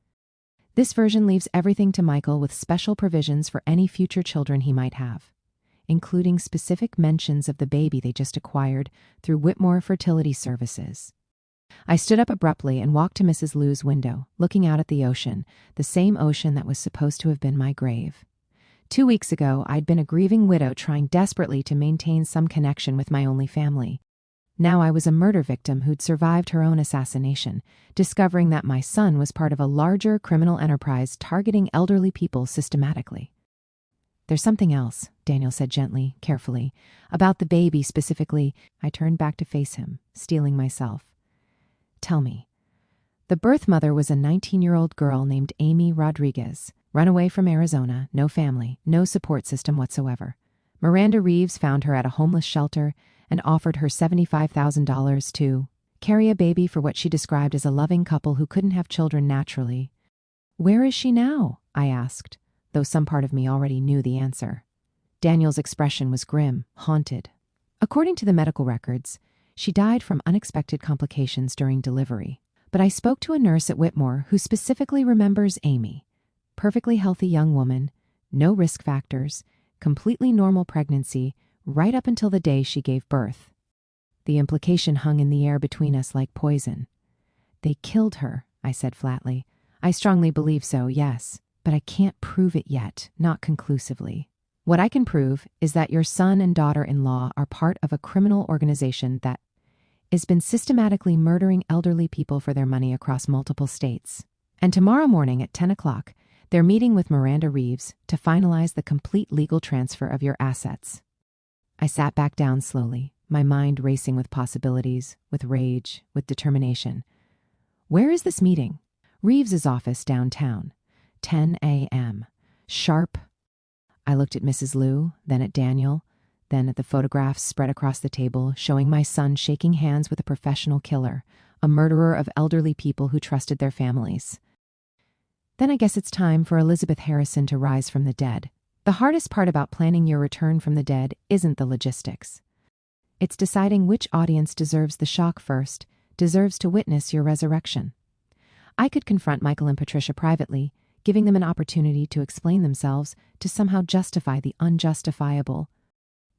This version leaves everything to Michael with special provisions for any future children he might have, including specific mentions of the baby they just acquired through Whitmore Fertility Services. I stood up abruptly and walked to Mrs. Liu's window, looking out at the ocean, the same ocean that was supposed to have been my grave. 2 weeks ago, I'd been a grieving widow trying desperately to maintain some connection with my only family. Now I was a murder victim who'd survived her own assassination, discovering that my son was part of a larger criminal enterprise targeting elderly people systematically. There's something else, Daniel said gently, carefully. About the baby specifically. I turned back to face him, steeling myself. Tell me. The birth mother was a 19-year-old girl named Amy Rodriguez. Runaway from Arizona, no family, no support system whatsoever. Miranda Reeves found her at a homeless shelter and offered her $75,000 to carry a baby for what she described as a loving couple who couldn't have children naturally. Where is she now? I asked, though some part of me already knew the answer. Daniel's expression was grim, haunted. According to the medical records, she died from unexpected complications during delivery. But I spoke to a nurse at Whitmore who specifically remembers Amy. Perfectly healthy young woman, no risk factors, completely normal pregnancy, right up until the day she gave birth. The implication hung in the air between us like poison. They killed her, I said flatly. I strongly believe so, yes, but I can't prove it yet, not conclusively. What I can prove is that your son and daughter-in-law are part of a criminal organization that has been systematically murdering elderly people for their money across multiple states. And tomorrow morning at 10 o'clock, they're meeting with Miranda Reeves to finalize the complete legal transfer of your assets. I sat back down slowly, my mind racing with possibilities, with rage, with determination. Where is this meeting? Reeves's office downtown. 10 a.m. Sharp. I looked at Mrs. Liu, then at Daniel, then at the photographs spread across the table showing my son shaking hands with a professional killer, a murderer of elderly people who trusted their families. Then I guess it's time for Elizabeth Harrison to rise from the dead. The hardest part about planning your return from the dead isn't the logistics. It's deciding which audience deserves the shock first, deserves to witness your resurrection. I could confront Michael and Patricia privately, giving them an opportunity to explain themselves, to somehow justify the unjustifiable.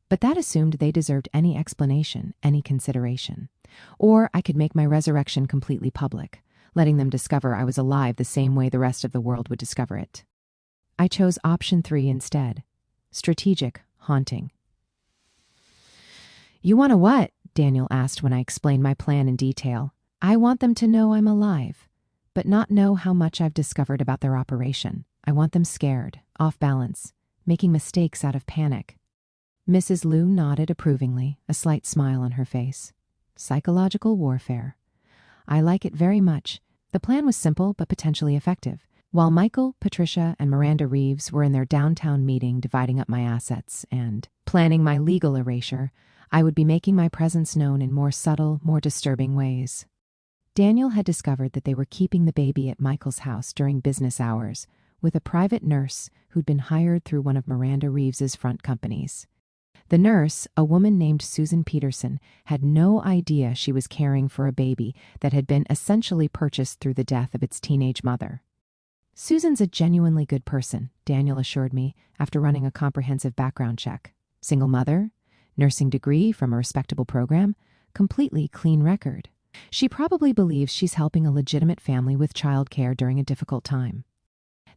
But that assumed they deserved any explanation, any consideration. Or I could make my resurrection completely public, letting them discover I was alive the same way the rest of the world would discover it. I chose option 3 instead. Strategic haunting. "You want to what?" Daniel asked when I explained my plan in detail. "I want them to know I'm alive, but not know how much I've discovered about their operation. I want them scared, off balance, making mistakes out of panic." Mrs. Liu nodded approvingly, a slight smile on her face. Psychological warfare. I like it very much. The plan was simple but potentially effective. While Michael, Patricia, and Miranda Reeves were in their downtown meeting dividing up my assets and planning my legal erasure, I would be making my presence known in more subtle, more disturbing ways. Daniel had discovered that they were keeping the baby at Michael's house during business hours with a private nurse who'd been hired through one of Miranda Reeves's front companies. The nurse, a woman named Susan Peterson, had no idea she was caring for a baby that had been essentially purchased through the death of its teenage mother. "Susan's a genuinely good person," Daniel assured me after running a comprehensive background check. "Single mother, nursing degree from a respectable program, completely clean record. She probably believes she's helping a legitimate family with childcare during a difficult time.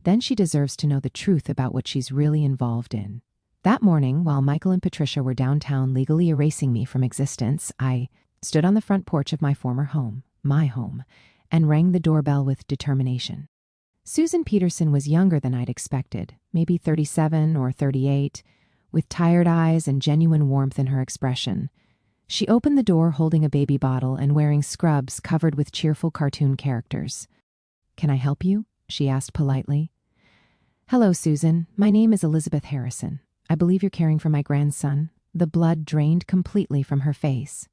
Then she deserves to know the truth about what she's really involved in." That morning, while Michael and Patricia were downtown legally erasing me from existence, I stood on the front porch of my former home, my home, and rang the doorbell with determination. Susan Peterson was younger than I'd expected, maybe 37 or 38, with tired eyes and genuine warmth in her expression. She opened the door holding a baby bottle and wearing scrubs covered with cheerful cartoon characters. "Can I help you?" she asked politely. "Hello, Susan. My name is Elizabeth Harrison. I believe you're caring for my grandson." The blood drained completely from her face.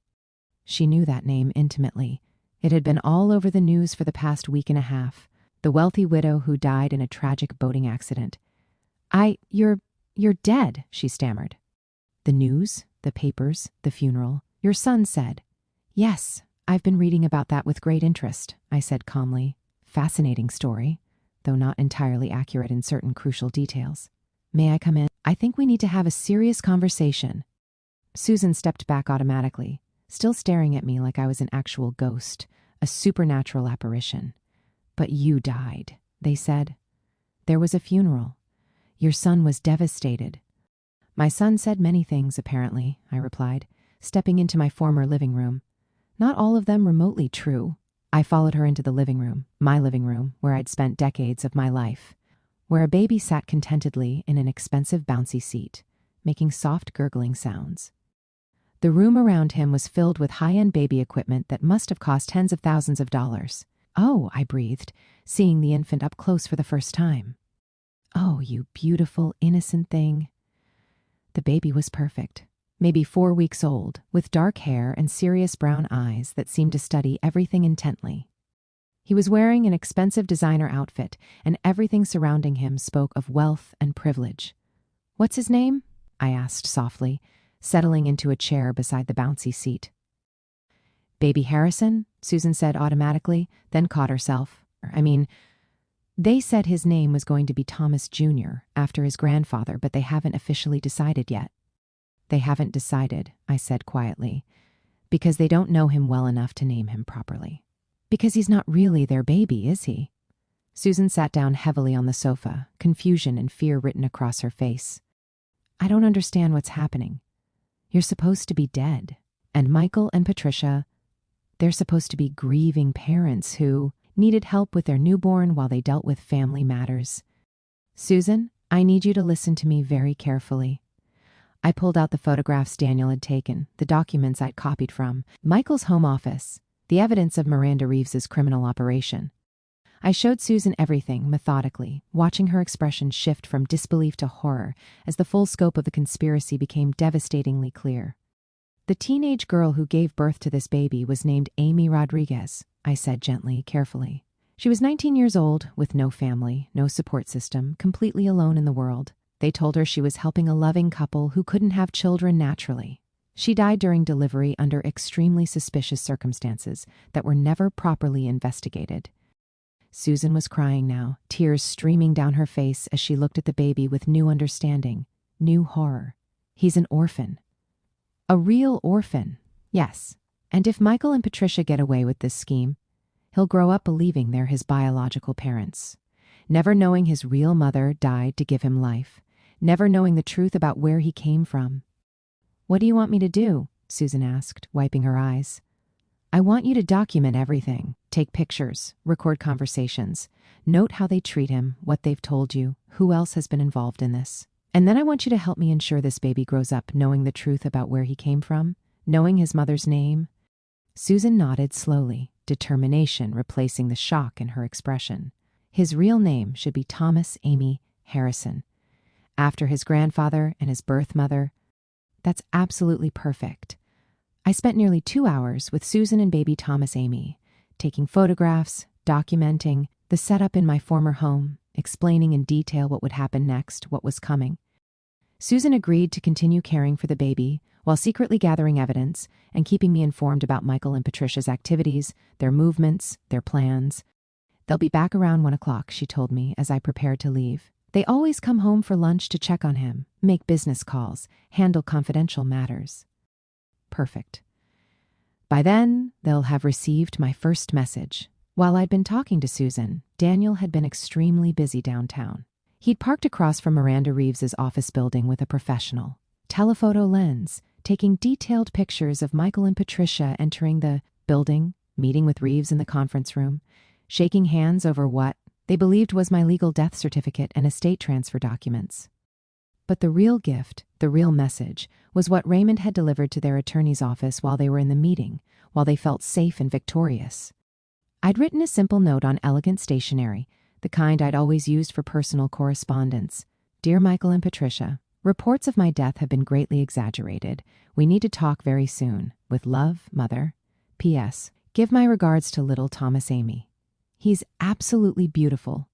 She knew that name intimately. It had been all over the news for the past week and a half. The wealthy widow who died in a tragic boating accident. You're dead," she stammered. "The news, the papers, the funeral. Your son said." "Yes, I've been reading about that with great interest," I said calmly. "Fascinating story, though not entirely accurate in certain crucial details. May I come in? I think we need to have a serious conversation." Susan stepped back automatically, still staring at me like I was an actual ghost, a supernatural apparition. "But you died," they said. "There was a funeral. Your son was devastated." "My son said many things, apparently," I replied, stepping into my former living room. "Not all of them remotely true." I followed her into the living room, my living room, where I'd spent decades of my life, where a baby sat contentedly in an expensive bouncy seat, making soft gurgling sounds. The room around him was filled with high-end baby equipment that must have cost tens of thousands of dollars. "Oh," I breathed, seeing the infant up close for the first time. "Oh, you beautiful, innocent thing." The baby was perfect, maybe 4 weeks old, with dark hair and serious brown eyes that seemed to study everything intently. He was wearing an expensive designer outfit, and everything surrounding him spoke of wealth and privilege. "What's his name?" I asked softly, settling into a chair beside the bouncy seat. "Baby Harrison," Susan said automatically, then caught herself. They said his name was going to be Thomas Jr., after his grandfather, but they haven't officially decided yet. "They haven't decided," I said quietly, "because they don't know him well enough to name him properly. Because he's not really their baby, is he?" Susan sat down heavily on the sofa, confusion and fear written across her face. "I don't understand what's happening. You're supposed to be dead. And Michael and Patricia, they're supposed to be grieving parents who needed help with their newborn while they dealt with family matters. Susan, I need you to listen to me very carefully." I pulled out the photographs Daniel had taken, the documents I'd copied from Michael's home office, the evidence of Miranda Reeves's criminal operation. I showed Susan everything methodically, watching her expression shift from disbelief to horror as the full scope of the conspiracy became devastatingly clear. "The teenage girl who gave birth to this baby was named Amy Rodriguez," I said gently, carefully. "She was 19 years old, with no family, no support system, completely alone in the world. They told her she was helping a loving couple who couldn't have children naturally. She died during delivery under extremely suspicious circumstances that were never properly investigated. Susan was crying now, tears streaming down her face as she looked at the baby with new understanding, new horror. He's an orphan. A real orphan, yes. And if Michael and Patricia get away with this scheme, he'll grow up believing they're his biological parents, never knowing his real mother died to give him life, never knowing the truth about where he came from. "What do you want me to do?" Susan asked, wiping her eyes. "I want you to document everything, take pictures, record conversations, note how they treat him, what they've told you, who else has been involved in this. And then I want you to help me ensure this baby grows up knowing the truth about where he came from, knowing his mother's name." Susan nodded slowly, determination replacing the shock in her expression. His real name should be Thomas Amy Harrison, after his grandfather and his birth mother. That's absolutely perfect. I spent nearly 2 hours with Susan and baby Thomas Amy, taking photographs, documenting the setup in my former home, explaining in detail what would happen next, what was coming. Susan agreed to continue caring for the baby while secretly gathering evidence and keeping me informed about Michael and Patricia's activities, their movements, their plans. "They'll be back around 1 o'clock, she told me as I prepared to leave. "They always come home for lunch to check on him, make business calls, handle confidential matters." Perfect. By then, they'll have received my first message. While I'd been talking to Susan, Daniel had been extremely busy downtown. He'd parked across from Miranda Reeves's office building with a professional telephoto lens, taking detailed pictures of Michael and Patricia entering the building, meeting with Reeves in the conference room, shaking hands over what they believed was my legal death certificate and estate transfer documents. But the real gift, the real message, was what Raymond had delivered to their attorney's office while they were in the meeting, while they felt safe and victorious. I'd written a simple note on elegant stationery, the kind I'd always used for personal correspondence. "Dear Michael and Patricia, reports of my death have been greatly exaggerated. We need to talk very soon. With love, Mother. P.S. Give my regards to little Thomas Amy. He's absolutely beautiful."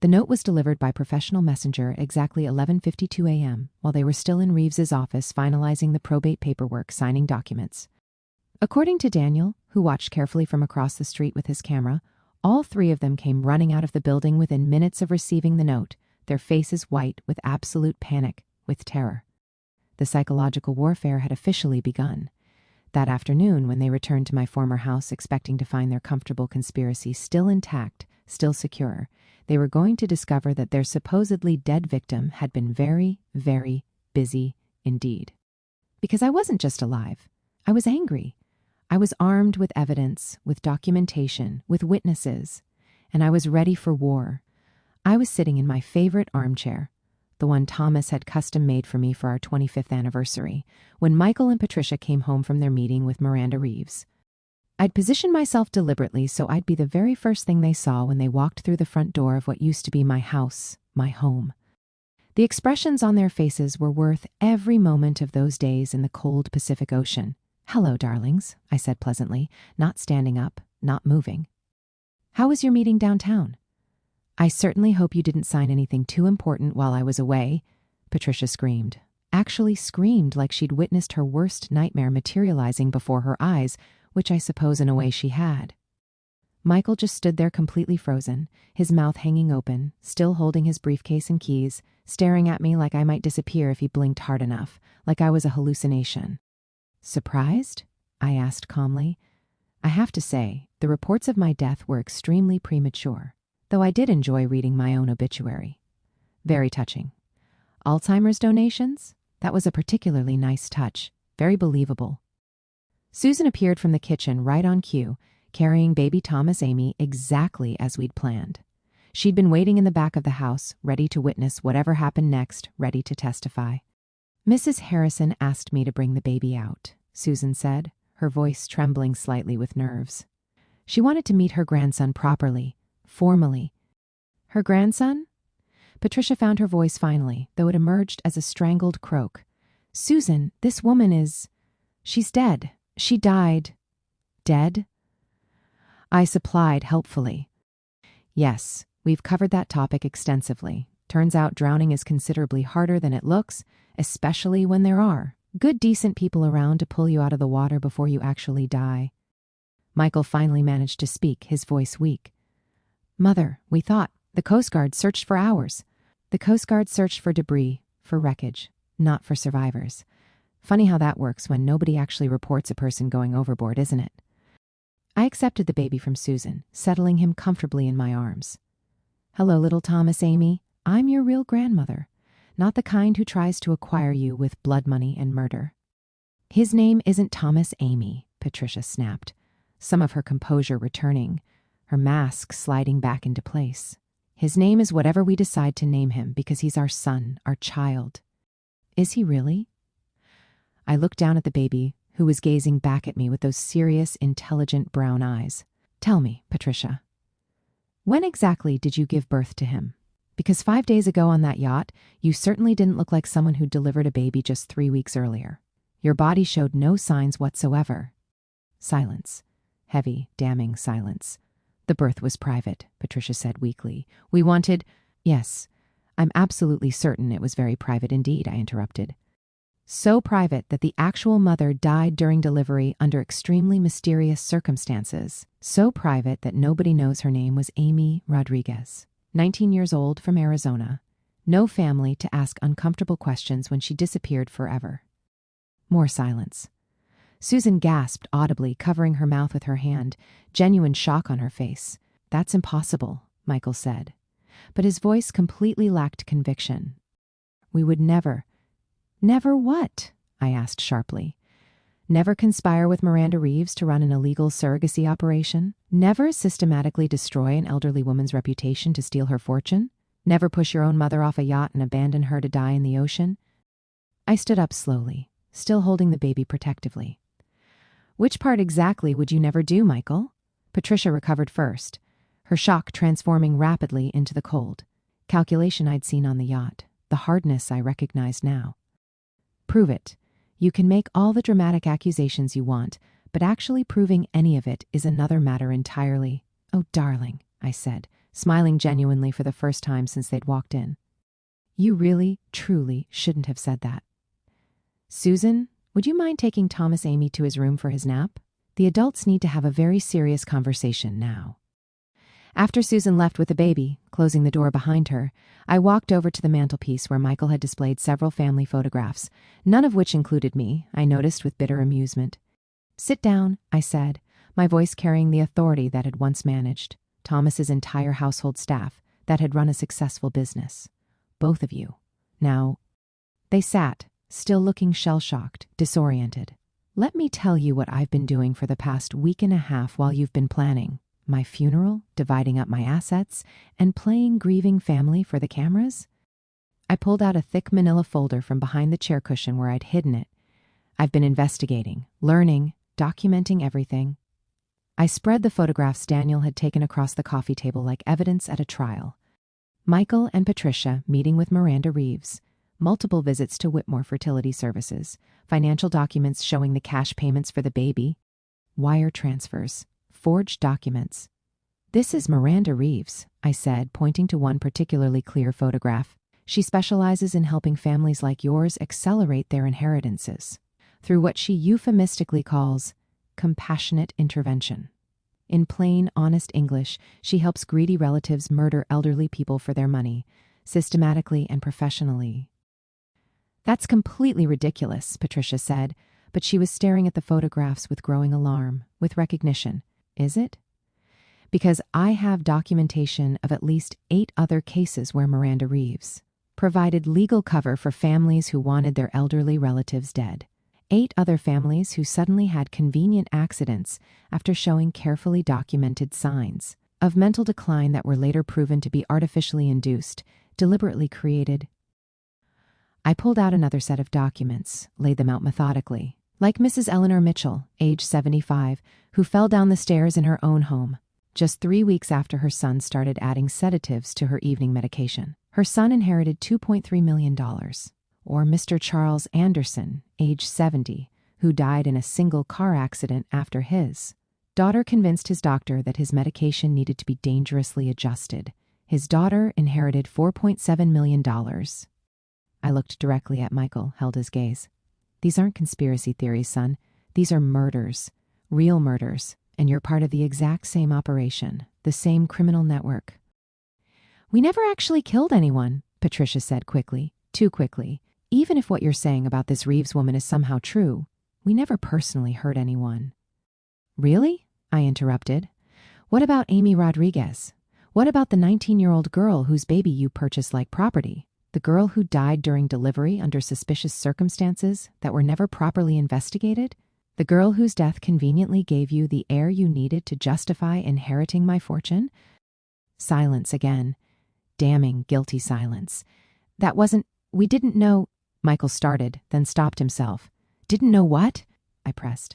The note was delivered by professional messenger at exactly 11:52 a.m. while they were still in Reeves's office finalizing the probate paperwork, signing documents. According to Daniel, who watched carefully from across the street with his camera, all 3 of them came running out of the building within minutes of receiving the note, their faces white with absolute panic, with terror. The psychological warfare had officially begun. That afternoon, when they returned to my former house expecting to find their comfortable conspiracy still intact, still secure, they were going to discover that their supposedly dead victim had been very, very busy indeed. Because I wasn't just alive. I was angry. I was armed with evidence, with documentation, with witnesses, and I was ready for war. I was sitting in my favorite armchair, the one Thomas had custom made for me for our 25th anniversary, when Michael and Patricia came home from their meeting with Miranda Reeves. I'd positioned myself deliberately so I'd be the very first thing they saw when they walked through the front door of what used to be my house, my home. The expressions on their faces were worth every moment of those days in the cold Pacific Ocean. "Hello, darlings," I said pleasantly, not standing up, not moving. "How was your meeting downtown?" "I certainly hope you didn't sign anything too important while I was away," Patricia screamed. Actually screamed like she'd witnessed her worst nightmare materializing before her eyes, which I suppose in a way she had. Michael just stood there completely frozen, his mouth hanging open, still holding his briefcase and keys, staring at me like I might disappear if he blinked hard enough, like I was a hallucination. "Surprised?" I asked calmly. I have to say, the reports of my death were extremely premature, though I did enjoy reading my own obituary. Very touching. Alzheimer's donations? That was a particularly nice touch, very believable. Susan appeared from the kitchen right on cue, carrying baby Thomas Amy exactly as we'd planned. She'd been waiting in the back of the house, ready to witness whatever happened next, ready to testify. "Mrs. Harrison asked me to bring the baby out," Susan said, her voice trembling slightly with nerves. "She wanted to meet her grandson properly, formally." "Her grandson?" Patricia found her voice finally, though it emerged as a strangled croak. "Susan, this woman is... she's dead. She died." "Dead?" I supplied helpfully. "Yes, we've covered that topic extensively. Turns out drowning is considerably harder than it looks, especially when there are Good, decent people around to pull you out of the water before you actually die. Michael finally managed to speak, his voice weak. Mother, we thought. The Coast Guard searched for hours. The Coast Guard searched for debris, for wreckage, not for survivors. Funny how that works when nobody actually reports a person going overboard, isn't it? I accepted the baby from Susan, settling him comfortably in my arms. Hello, little Thomas Amy. I'm your real grandmother, not the kind who tries to acquire you with blood money and murder. His name isn't Thomas Amy, Patricia snapped, some of her composure returning, her mask sliding back into place. His name is whatever we decide to name him because he's our son, our child. Is he really? I looked down at the baby, who was gazing back at me with those serious, intelligent brown eyes. Tell me, Patricia, when exactly did you give birth to him? Because 5 days ago on that yacht, you certainly didn't look like someone who delivered a baby just 3 weeks earlier. Your body showed no signs whatsoever. Silence. Heavy, damning silence. The birth was private, Patricia said weakly. We wanted— Yes, I'm absolutely certain it was very private indeed, I interrupted. So private that the actual mother died during delivery under extremely mysterious circumstances. So private that nobody knows her name was Amy Rodriguez, 19 years old, from Arizona. No family to ask uncomfortable questions when she disappeared forever. More silence. Susan gasped audibly, covering her mouth with her hand, genuine shock on her face. That's impossible, Michael said. But his voice completely lacked conviction. We would never— Never what? I asked sharply. Never conspire with Miranda Reeves to run an illegal surrogacy operation? Never systematically destroy an elderly woman's reputation to steal her fortune? Never push your own mother off a yacht and abandon her to die in the ocean? I stood up slowly, still holding the baby protectively. Which part exactly would you never do, Michael? Patricia recovered first, her shock transforming rapidly into the cold. Calculation I'd seen on the yacht, the hardness I recognized now. Prove it. You can make all the dramatic accusations you want, but actually proving any of it is another matter entirely. Oh, darling, I said, smiling genuinely for the first time since they'd walked in. You really, truly shouldn't have said that. Susan, would you mind taking Thomas Amy to his room for his nap? The adults need to have a very serious conversation now. After Susan left with the baby, closing the door behind her, I walked over to the mantelpiece where Michael had displayed several family photographs, none of which included me, I noticed with bitter amusement. Sit down, I said, my voice carrying the authority that had once managed Thomas's entire household staff, that had run a successful business. Both of you. Now, they sat, still looking shell-shocked, disoriented. Let me tell you what I've been doing for the past week and a half while you've been planning. My funeral, dividing up my assets, and playing grieving family for the cameras? I pulled out a thick manila folder from behind the chair cushion where I'd hidden it. I've been investigating, learning, documenting everything. I spread the photographs Daniel had taken across the coffee table like evidence at a trial. Michael and Patricia meeting with Miranda Reeves, multiple visits to Whitmore Fertility Services, financial documents showing the cash payments for the baby, wire transfers, forged documents. This is Miranda Reeves, I said, pointing to one particularly clear photograph. She specializes in helping families like yours accelerate their inheritances through what she euphemistically calls compassionate intervention. In plain, honest English, she helps greedy relatives murder elderly people for their money, systematically and professionally. That's completely ridiculous, Patricia said, but she was staring at the photographs with growing alarm, with recognition. Is it? Because I have documentation of at least 8 other cases where Miranda Reeves provided legal cover for families who wanted their elderly relatives dead. 8 other families who suddenly had convenient accidents after showing carefully documented signs of mental decline that were later proven to be artificially induced, deliberately created. I pulled out another set of documents, laid them out methodically. Like Mrs. Eleanor Mitchell, age 75, who fell down the stairs in her own home, just 3 weeks after her son started adding sedatives to her evening medication. Her son inherited $2.3 million. Or Mr. Charles Anderson, age 70, who died in a single car accident after his daughter convinced his doctor that his medication needed to be dangerously adjusted. His daughter inherited $4.7 million. I looked directly at Michael, held his gaze. These aren't conspiracy theories, son. These are murders. Real murders. And you're part of the exact same operation. The same criminal network. We never actually killed anyone, Patricia said quickly. Too quickly. Even if what you're saying about this Reeves woman is somehow true, we never personally hurt anyone. Really? I interrupted. What about Amy Rodriguez? What about the 19-year-old girl whose baby you purchased like property? The girl who died during delivery under suspicious circumstances that were never properly investigated? The girl whose death conveniently gave you the heir you needed to justify inheriting my fortune? Silence again. Damning, guilty silence. We didn't know, Michael started, then stopped himself. Didn't know what? I pressed.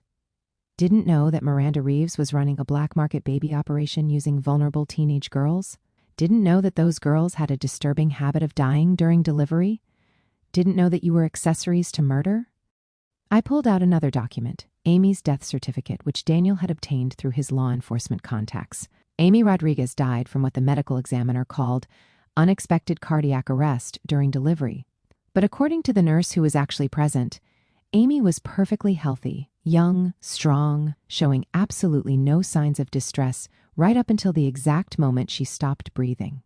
Didn't know that Miranda Reeves was running a black market baby operation using vulnerable teenage girls? Didn't know that those girls had a disturbing habit of dying during delivery? Didn't know that you were accessories to murder? I pulled out another document, Amy's death certificate, which Daniel had obtained through his law enforcement contacts. Amy Rodriguez died from what the medical examiner called unexpected cardiac arrest during delivery. But according to the nurse who was actually present, Amy was perfectly healthy, young, strong, showing absolutely no signs of distress right up until the exact moment she stopped breathing.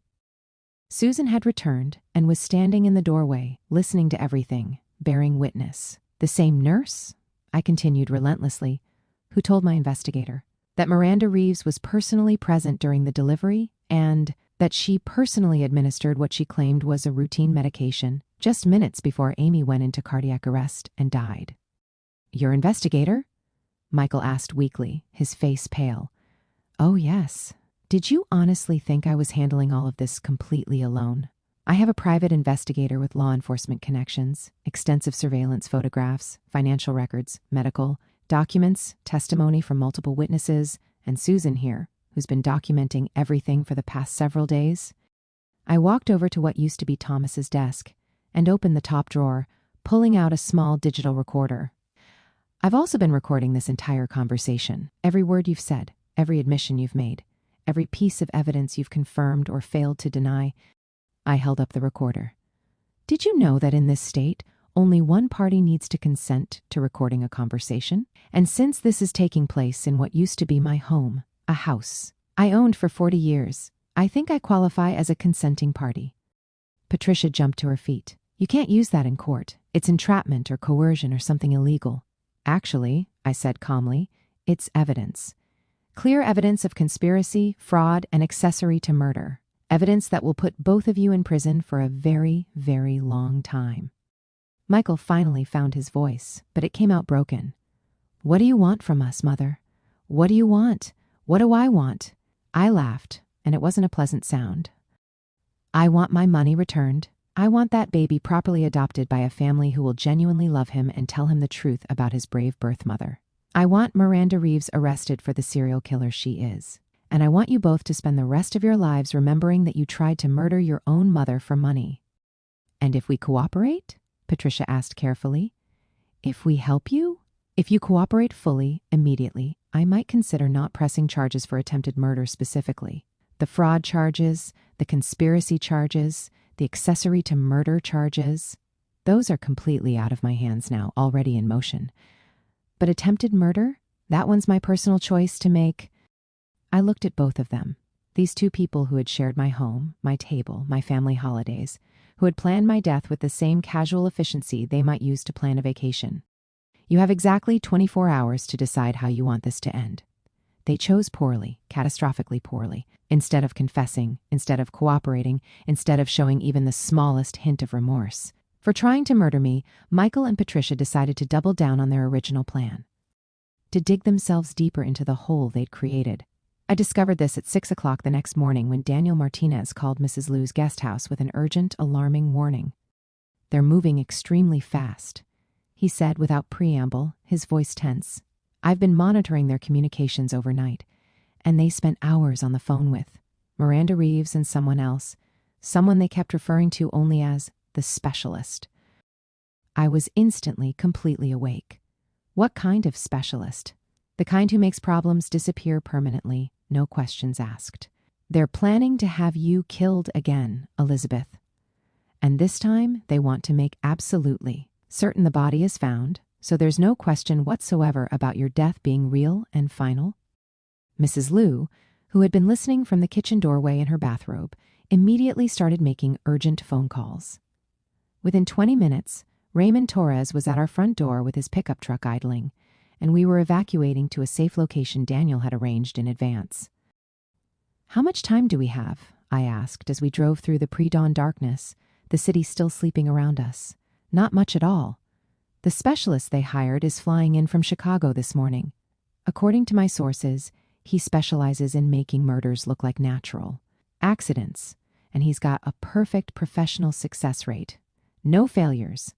Susan had returned and was standing in the doorway, listening to everything, bearing witness. The same nurse, I continued relentlessly, who told my investigator that Miranda Reeves was personally present during the delivery and that she personally administered what she claimed was a routine medication just minutes before Amy went into cardiac arrest and died. Your investigator? Michael asked weakly, his face pale. Oh, yes. Did you honestly think I was handling all of this completely alone? I have a private investigator with law enforcement connections, extensive surveillance photographs, financial records, medical, documents, testimony from multiple witnesses, and Susan here, who's been documenting everything for the past several days. I walked over to what used to be Thomas's desk and opened the top drawer, pulling out a small digital recorder. I've also been recording this entire conversation, every word you've said, every admission you've made, every piece of evidence you've confirmed or failed to deny. I held up the recorder. Did you know that in this state, only one party needs to consent to recording a conversation? And since this is taking place in what used to be my home, a house I owned for 40 years, I think I qualify as a consenting party. Patricia jumped to her feet. You can't use that in court. It's entrapment or coercion or something illegal. Actually, I said calmly, it's evidence. Clear evidence of conspiracy, fraud, and accessory to murder. Evidence that will put both of you in prison for a very, very long time. Michael finally found his voice, but it came out broken. What do you want from us, Mother? What do you want? What do I want? I laughed, and it wasn't a pleasant sound. I want my money returned. I want that baby properly adopted by a family who will genuinely love him and tell him the truth about his brave birth mother. I want Miranda Reeves arrested for the serial killer she is. And I want you both to spend the rest of your lives remembering that you tried to murder your own mother for money. And if we cooperate? Patricia asked carefully. If we help you? If you cooperate fully, immediately, I might consider not pressing charges for attempted murder specifically. The fraud charges, the conspiracy charges, the accessory to murder charges, those are completely out of my hands now, already in motion. But attempted murder? That one's my personal choice to make. I looked at both of them, these two people who had shared my home, my table, my family holidays, who had planned my death with the same casual efficiency they might use to plan a vacation. You have exactly 24 hours to decide how you want this to end. They chose poorly, catastrophically poorly, instead of confessing, instead of cooperating, instead of showing even the smallest hint of remorse. For trying to murder me, Michael and Patricia decided to double down on their original plan, to dig themselves deeper into the hole they'd created. I discovered this at 6 o'clock the next morning when Daniel Martinez called Mrs. Liu's guest house with an urgent, alarming warning. They're moving extremely fast, he said without preamble, his voice tense. I've been monitoring their communications overnight, and they spent hours on the phone with Miranda Reeves and someone else, someone they kept referring to only as the specialist. I was instantly completely awake. What kind of specialist? The kind who makes problems disappear permanently, no questions asked. They're planning to have you killed again, Elizabeth. And this time they want to make absolutely certain the body is found, So there's no question whatsoever about your death being real and final? Mrs. Liu, who had been listening from the kitchen doorway in her bathrobe, immediately started making urgent phone calls. Within 20 minutes, Raymond Torres was at our front door with his pickup truck idling, and we were evacuating to a safe location Daniel had arranged in advance. "How much time do we have?" I asked as we drove through the pre-dawn darkness, the city still sleeping around us. "Not much at all. The specialist they hired is flying in from Chicago this morning. According to my sources, he specializes in making murders look like natural accidents, and he's got a perfect professional success rate. No failures."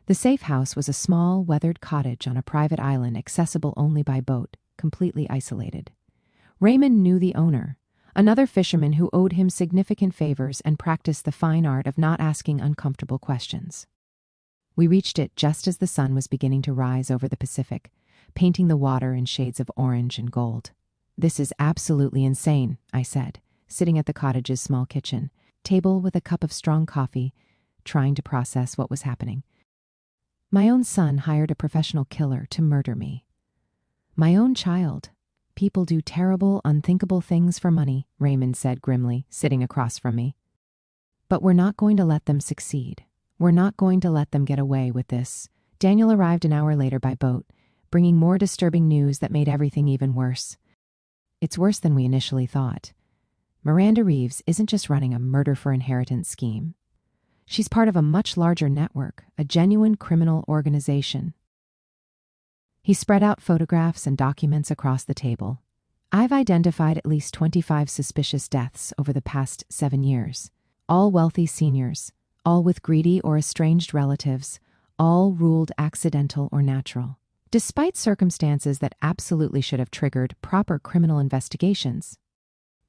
The safe house was a small, weathered cottage on a private island accessible only by boat, completely isolated. Raymond knew the owner, another fisherman who owed him significant favors and practiced the fine art of not asking uncomfortable questions. We reached it just as the sun was beginning to rise over the Pacific, painting the water in shades of orange and gold. "This is absolutely insane," I said, sitting at the cottage's small kitchen table with a cup of strong coffee, trying to process what was happening. My own son hired a professional killer to murder me. My own child. People do terrible, unthinkable things for money, Raymond said grimly, sitting across from me. But we're not going to let them succeed. We're not going to let them get away with this. Daniel arrived an hour later by boat, bringing more disturbing news that made everything even worse. It's worse than we initially thought. Miranda Reeves isn't just running a murder for inheritance scheme. She's part of a much larger network, a genuine criminal organization. He spread out photographs and documents across the table. "I've identified at least 25 suspicious deaths over the past 7 years. All wealthy seniors, all with greedy or estranged relatives, all ruled accidental or natural. Despite circumstances that absolutely should have triggered proper criminal investigations."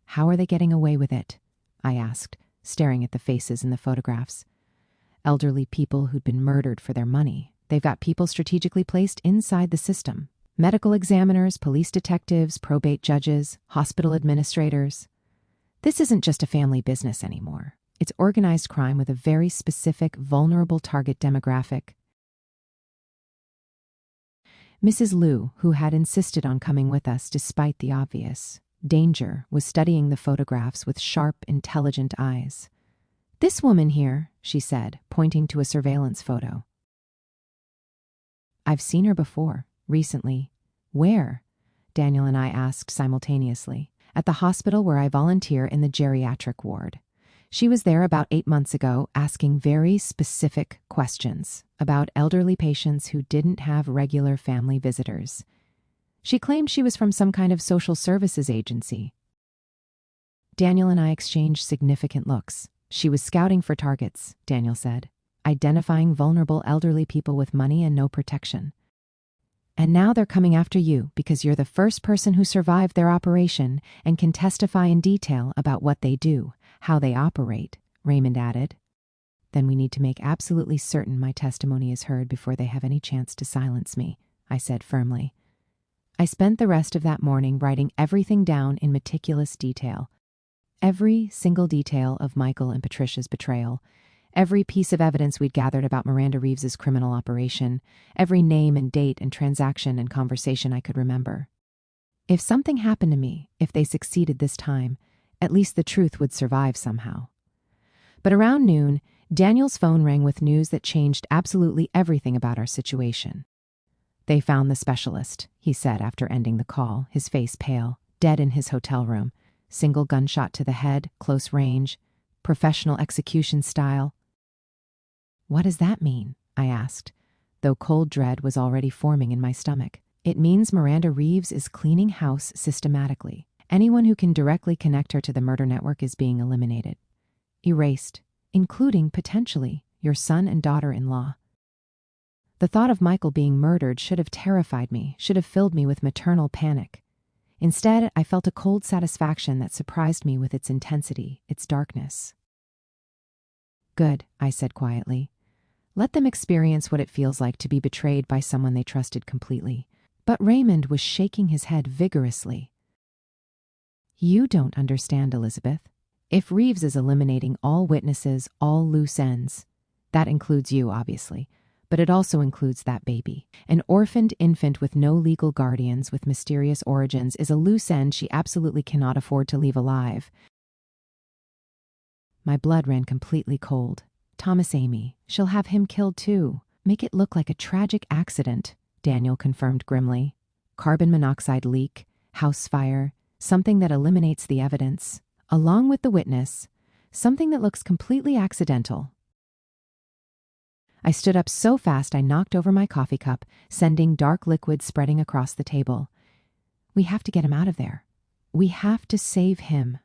"How are they getting away with it?" I asked, staring at the faces in the photographs. Elderly people who'd been murdered for their money. They've got people strategically placed inside the system. Medical examiners, police detectives, probate judges, hospital administrators. This isn't just a family business anymore. It's organized crime with a very specific, vulnerable target demographic. Mrs. Liu, who had insisted on coming with us despite the obvious danger, was studying the photographs with sharp, intelligent eyes. "This woman here," she said, pointing to a surveillance photo. "I've seen her before, recently." "Where?" Daniel and I asked simultaneously. "At the hospital where I volunteer in the geriatric ward. She was there about 8 months ago, asking very specific questions about elderly patients who didn't have regular family visitors. She claimed she was from some kind of social services agency." Daniel and I exchanged significant looks. "She was scouting for targets," Daniel said, "identifying vulnerable elderly people with money and no protection. And now they're coming after you because you're the first person who survived their operation and can testify in detail about what they do, how they operate," Raymond added. "Then we need to make absolutely certain my testimony is heard before they have any chance to silence me," I said firmly. I spent the rest of that morning writing everything down in meticulous detail. Every single detail of Michael and Patricia's betrayal, every piece of evidence we'd gathered about Miranda Reeves's criminal operation, every name and date and transaction and conversation I could remember. If something happened to me, if they succeeded this time, at least the truth would survive somehow. But around noon, Daniel's phone rang with news that changed absolutely everything about our situation. "They found the specialist," he said after ending the call, his face pale, dead in his hotel room. Single gunshot to the head, close range, professional execution style. "What does that mean?" I asked, though cold dread was already forming in my stomach. "It means Miranda Reeves is cleaning house systematically. Anyone who can directly connect her to the murder network is being eliminated. Erased, including, potentially, your son and daughter-in-law." The thought of Michael being murdered should have terrified me, should have filled me with maternal panic. Instead, I felt a cold satisfaction that surprised me with its intensity, its darkness. "Good," I said quietly. "Let them experience what it feels like to be betrayed by someone they trusted completely." But Raymond was shaking his head vigorously. "You don't understand, Elizabeth. If Reeves is eliminating all witnesses, all loose ends, that includes you, obviously, but it also includes that baby. An orphaned infant with no legal guardians with mysterious origins is a loose end she absolutely cannot afford to leave alive. My blood ran completely cold. Thomas Amy, she'll have him killed too. Make it look like a tragic accident, Daniel confirmed grimly. Carbon monoxide leak, house fire, something that eliminates the evidence. Along with the witness, something that looks completely accidental. I stood up so fast I knocked over my coffee cup, sending dark liquid spreading across the table. We have to get him out of there. We have to save him.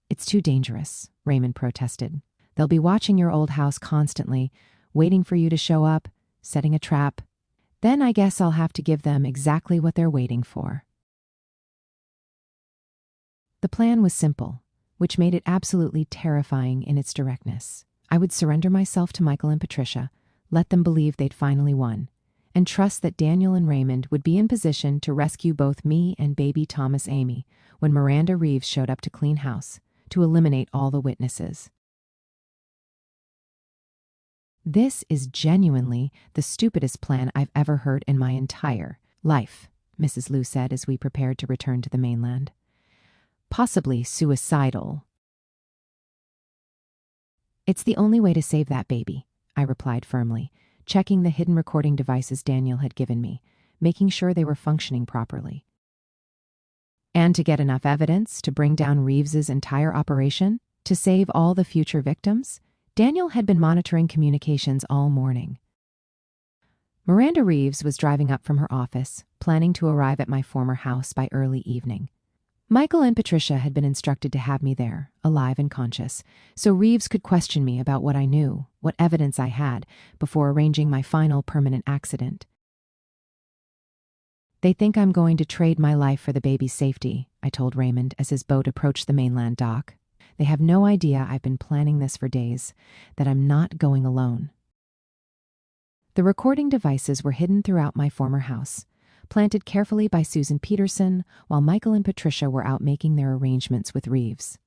It's too dangerous, Raymond protested. They'll be watching your old house constantly, waiting for you to show up, setting a trap. Then I guess I'll have to give them exactly what they're waiting for. The plan was simple, which made it absolutely terrifying in its directness. I would surrender myself to Michael and Patricia, let them believe they'd finally won, and trust that Daniel and Raymond would be in position to rescue both me and baby Thomas Amy when Miranda Reeves showed up to clean house, to eliminate all the witnesses. This is genuinely the stupidest plan I've ever heard in my entire life, Mrs. Liu said as we prepared to return to the mainland. Possibly suicidal. It's the only way to save that baby, I replied firmly, checking the hidden recording devices Daniel had given me, making sure they were functioning properly. And to get enough evidence to bring down Reeves's entire operation, to save all the future victims, Daniel had been monitoring communications all morning. Miranda Reeves was driving up from her office, planning to arrive at my former house by early evening. Michael and Patricia had been instructed to have me there, alive and conscious, so Reeves could question me about what I knew, what evidence I had, before arranging my final permanent accident. They think I'm going to trade my life for the baby's safety, I told Raymond as his boat approached the mainland dock. They have no idea I've been planning this for days, that I'm not going alone. The recording devices were hidden throughout my former house, planted carefully by Susan Peterson, while Michael and Patricia were out making their arrangements with Reeves.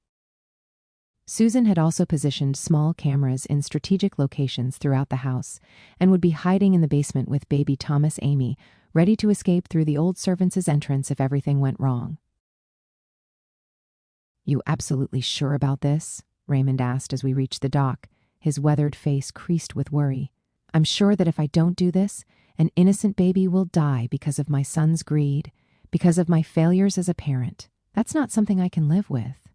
Susan had also positioned small cameras in strategic locations throughout the house and would be hiding in the basement with baby Thomas Amy, ready to escape through the old servants' entrance if everything went wrong. You absolutely sure about this? Raymond asked as we reached the dock, his weathered face creased with worry. I'm sure that if I don't do this, an innocent baby will die because of my son's greed, because of my failures as a parent. That's not something I can live with.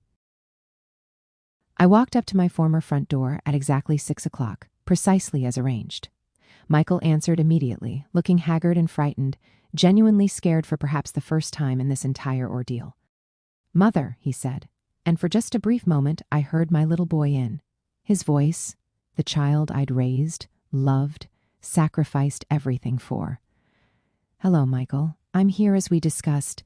I walked up to my former front door at exactly 6 o'clock, precisely as arranged. Michael answered immediately, looking haggard and frightened, genuinely scared for perhaps the first time in this entire ordeal. "Mother," he said, and for just a brief moment I heard my little boy in. His voice, the child I'd raised, loved, sacrificed everything for. "Hello, Michael. I'm here as we discussed."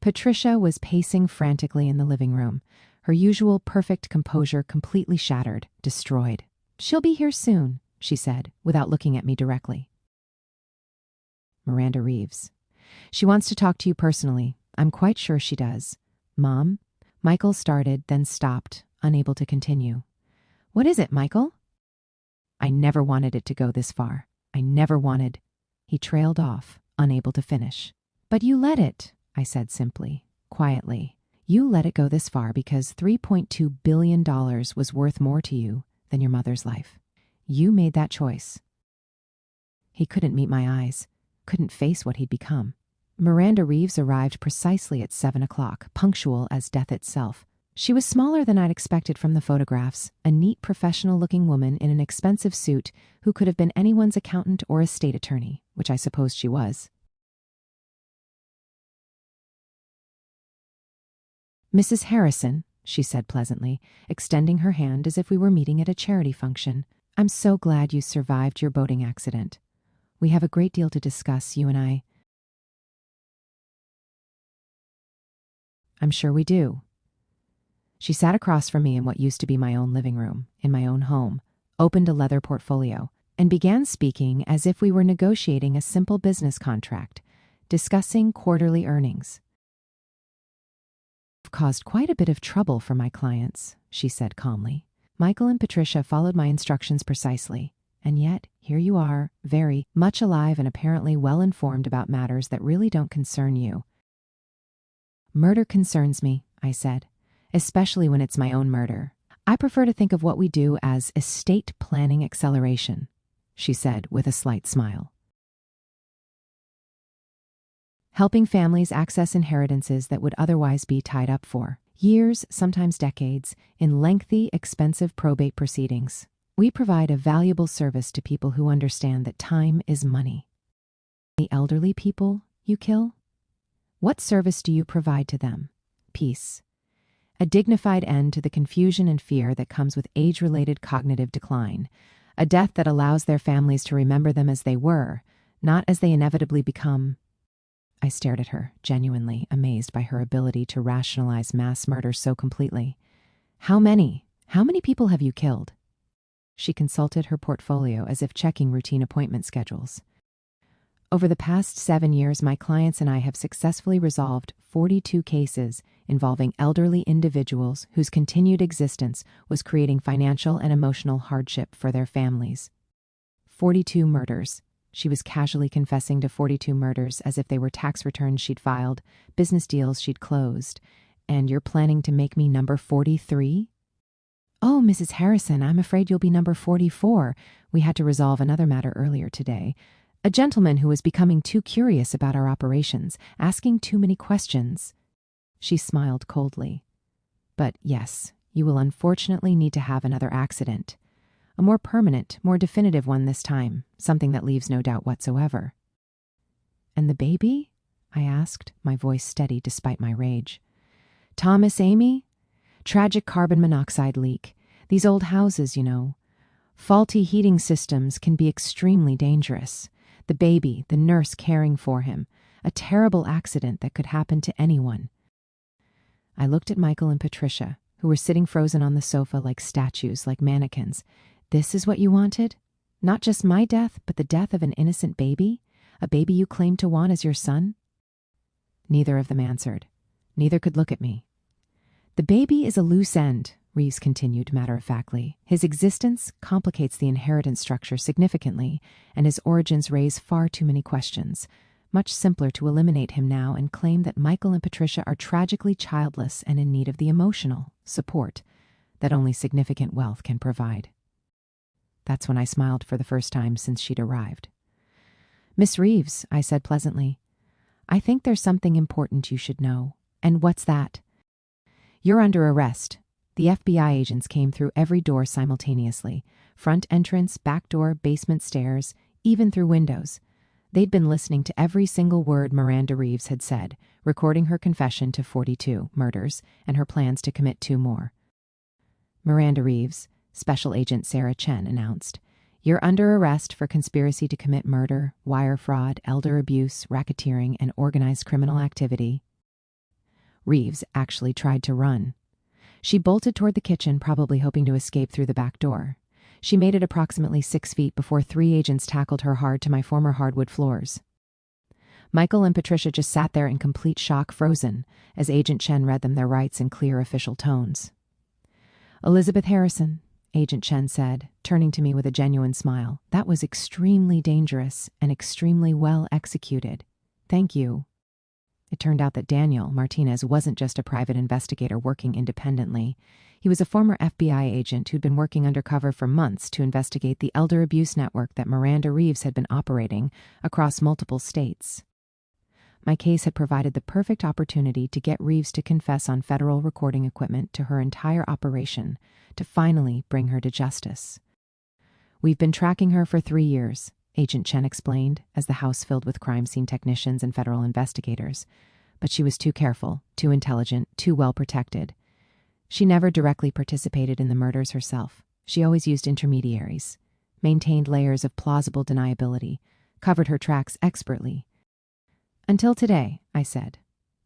Patricia was pacing frantically in the living room, her usual perfect composure completely shattered, destroyed. "She'll be here soon," she said, without looking at me directly. Miranda Reeves. "She wants to talk to you personally. I'm quite sure she does." "Mom?" Michael started, then stopped, unable to continue. "What is it, Michael?" "I never wanted it to go this far. I never wanted—" He trailed off, unable to finish. "But you let it," I said simply, quietly. "You let it go this far because $3.2 billion was worth more to you than your mother's life. You made that choice." He couldn't meet my eyes, couldn't face what he'd become. Miranda Reeves arrived precisely at 7 o'clock, punctual as death itself. She was smaller than I'd expected from the photographs, a neat, professional-looking woman in an expensive suit who could have been anyone's accountant or estate attorney, which I supposed she was. "Mrs. Harrison," she said pleasantly, extending her hand as if we were meeting at a charity function. "I'm so glad you survived your boating accident. We have a great deal to discuss, you and I." "I'm sure we do." She sat across from me in what used to be my own living room, in my own home, opened a leather portfolio, and began speaking as if we were negotiating a simple business contract, discussing quarterly earnings. You've caused quite a bit of trouble for my clients, she said calmly. Michael and Patricia followed my instructions precisely, and yet here you are, very much alive and apparently well-informed about matters that really don't concern you. Murder concerns me, I said, especially when it's my own murder. I prefer to think of what we do as estate planning acceleration, she said with a slight smile. Helping families access inheritances that would otherwise be tied up for years, sometimes decades, in lengthy, expensive probate proceedings. We provide a valuable service to people who understand that time is money. The elderly people you kill? What service do you provide to them? Peace. A dignified end to the confusion and fear that comes with age-related cognitive decline. A death that allows their families to remember them as they were, not as they inevitably become. I stared at her, genuinely amazed by her ability to rationalize mass murder so completely. How many people have you killed? She consulted her portfolio as if checking routine appointment schedules. Over the past 7 years, my clients and I have successfully resolved 42 cases involving elderly individuals whose continued existence was creating financial and emotional hardship for their families. 42 murders. She was casually confessing to 42 murders as if they were tax returns she'd filed, business deals she'd closed. And you're planning to make me number 43? Oh, Mrs. Harrison, I'm afraid you'll be number 44. We had to resolve another matter earlier today. A gentleman who was becoming too curious about our operations, asking too many questions. She smiled coldly. But yes, you will unfortunately need to have another accident. A more permanent, more definitive one this time, something that leaves no doubt whatsoever. And the baby? I asked, my voice steady despite my rage. Thomas, Amy? Tragic carbon monoxide leak. These old houses, you know. Faulty heating systems can be extremely dangerous. The baby, the nurse caring for him. A terrible accident that could happen to anyone. I looked at Michael and Patricia, who were sitting frozen on the sofa like statues, like mannequins. This is what you wanted? Not just my death, but the death of an innocent baby? A baby you claimed to want as your son? Neither of them answered. Neither could look at me. The baby is a loose end, Reeves continued matter-of-factly. His existence complicates the inheritance structure significantly, and his origins raise far too many questions. Much simpler to eliminate him now and claim that Michael and Patricia are tragically childless and in need of the emotional support that only significant wealth can provide. That's when I smiled for the first time since she'd arrived. Miss Reeves, I said pleasantly, I think there's something important you should know. And what's that? You're under arrest. The FBI agents came through every door simultaneously. Front entrance, back door, basement stairs, even through windows. They'd been listening to every single word Miranda Reeves had said, recording her confession to 42 murders and her plans to commit 2 more. Miranda Reeves, Special Agent Sarah Chen announced, You're under arrest for conspiracy to commit murder, wire fraud, elder abuse, racketeering, and organized criminal activity. Reeves actually tried to run. She bolted toward the kitchen, probably hoping to escape through the back door. She made it approximately 6 feet before 3 agents tackled her hard to my former hardwood floors. Michael and Patricia just sat there in complete shock, frozen, as Agent Chen read them their rights in clear official tones. Elizabeth Harrison, Agent Chen said, turning to me with a genuine smile. That was extremely dangerous and extremely well executed. Thank you. It turned out that Daniel Martinez wasn't just a private investigator working independently. He was a former FBI agent who'd been working undercover for months to investigate the elder abuse network that Miranda Reeves had been operating across multiple states. My case had provided the perfect opportunity to get Reeves to confess on federal recording equipment to her entire operation, to finally bring her to justice. We've been tracking her for 3 years, Agent Chen explained, as the house filled with crime scene technicians and federal investigators. But she was too careful, too intelligent, too well protected. She never directly participated in the murders herself. She always used intermediaries, maintained layers of plausible deniability, covered her tracks expertly. Until today, I said.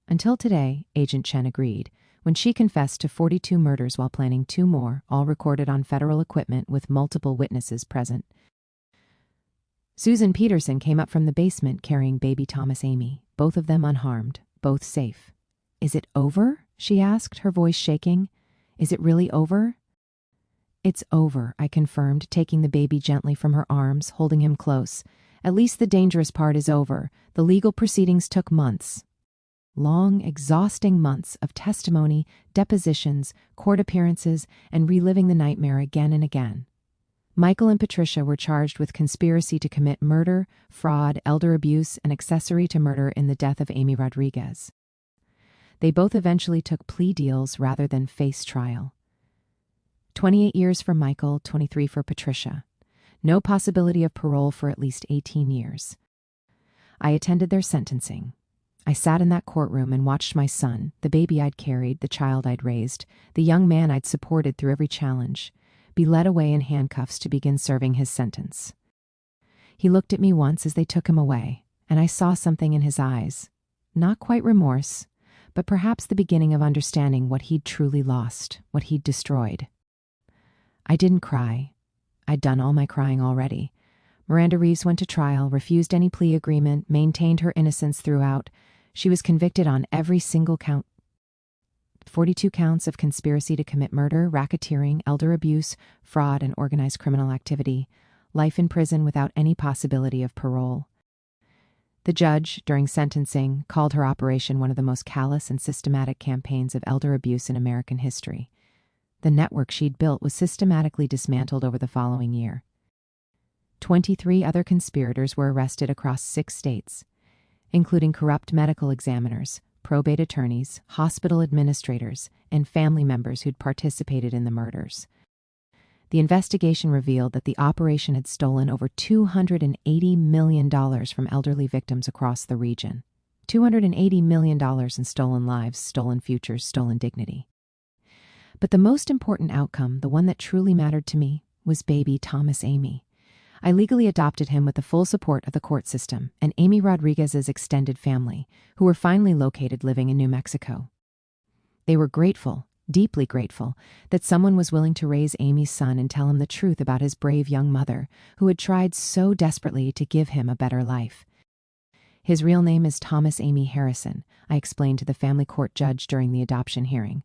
Until today, Agent Chen agreed, when she confessed to 42 murders while planning 2 more, all recorded on federal equipment with multiple witnesses present. Susan Peterson came up from the basement carrying baby Thomas Amy, both of them unharmed, both safe. Is it over? she asked, her voice shaking. Is it really over? It's over, I confirmed, taking the baby gently from her arms, holding him close. At least the dangerous part is over. The legal proceedings took months. Long, exhausting months of testimony, depositions, court appearances, and reliving the nightmare again and again. Michael and Patricia were charged with conspiracy to commit murder, fraud, elder abuse, and accessory to murder in the death of Amy Rodriguez. They both eventually took plea deals rather than face trial. 28 years for Michael, 23 for Patricia. No possibility of parole for at least 18 years. I attended their sentencing. I sat in that courtroom and watched my son, the baby I'd carried, the child I'd raised, the young man I'd supported through every challenge, be led away in handcuffs to begin serving his sentence. He looked at me once as they took him away, and I saw something in his eyes. Not quite remorse, but perhaps the beginning of understanding what he'd truly lost, what he'd destroyed. I didn't cry. I'd done all my crying already. Miranda Reeves went to trial, refused any plea agreement, maintained her innocence throughout. She was convicted on every single count. 42 counts of conspiracy to commit murder, racketeering, elder abuse, fraud, and organized criminal activity. Life in prison without any possibility of parole. The judge, during sentencing, called her operation one of the most callous and systematic campaigns of elder abuse in American history. The network she'd built was systematically dismantled over the following year. 23 other conspirators were arrested across 6 states, including corrupt medical examiners, probate attorneys, hospital administrators, and family members who'd participated in the murders. The investigation revealed that the operation had stolen over $280 million from elderly victims across the region. $280 million in stolen lives, stolen futures, stolen dignity. But the most important outcome, the one that truly mattered to me, was baby Thomas Amy. I legally adopted him with the full support of the court system and Amy Rodriguez's extended family, who were finally located living in New Mexico. They were grateful, deeply grateful, that someone was willing to raise Amy's son and tell him the truth about his brave young mother, who had tried so desperately to give him a better life. His real name is Thomas Amy Harrison, I explained to the family court judge during the adoption hearing.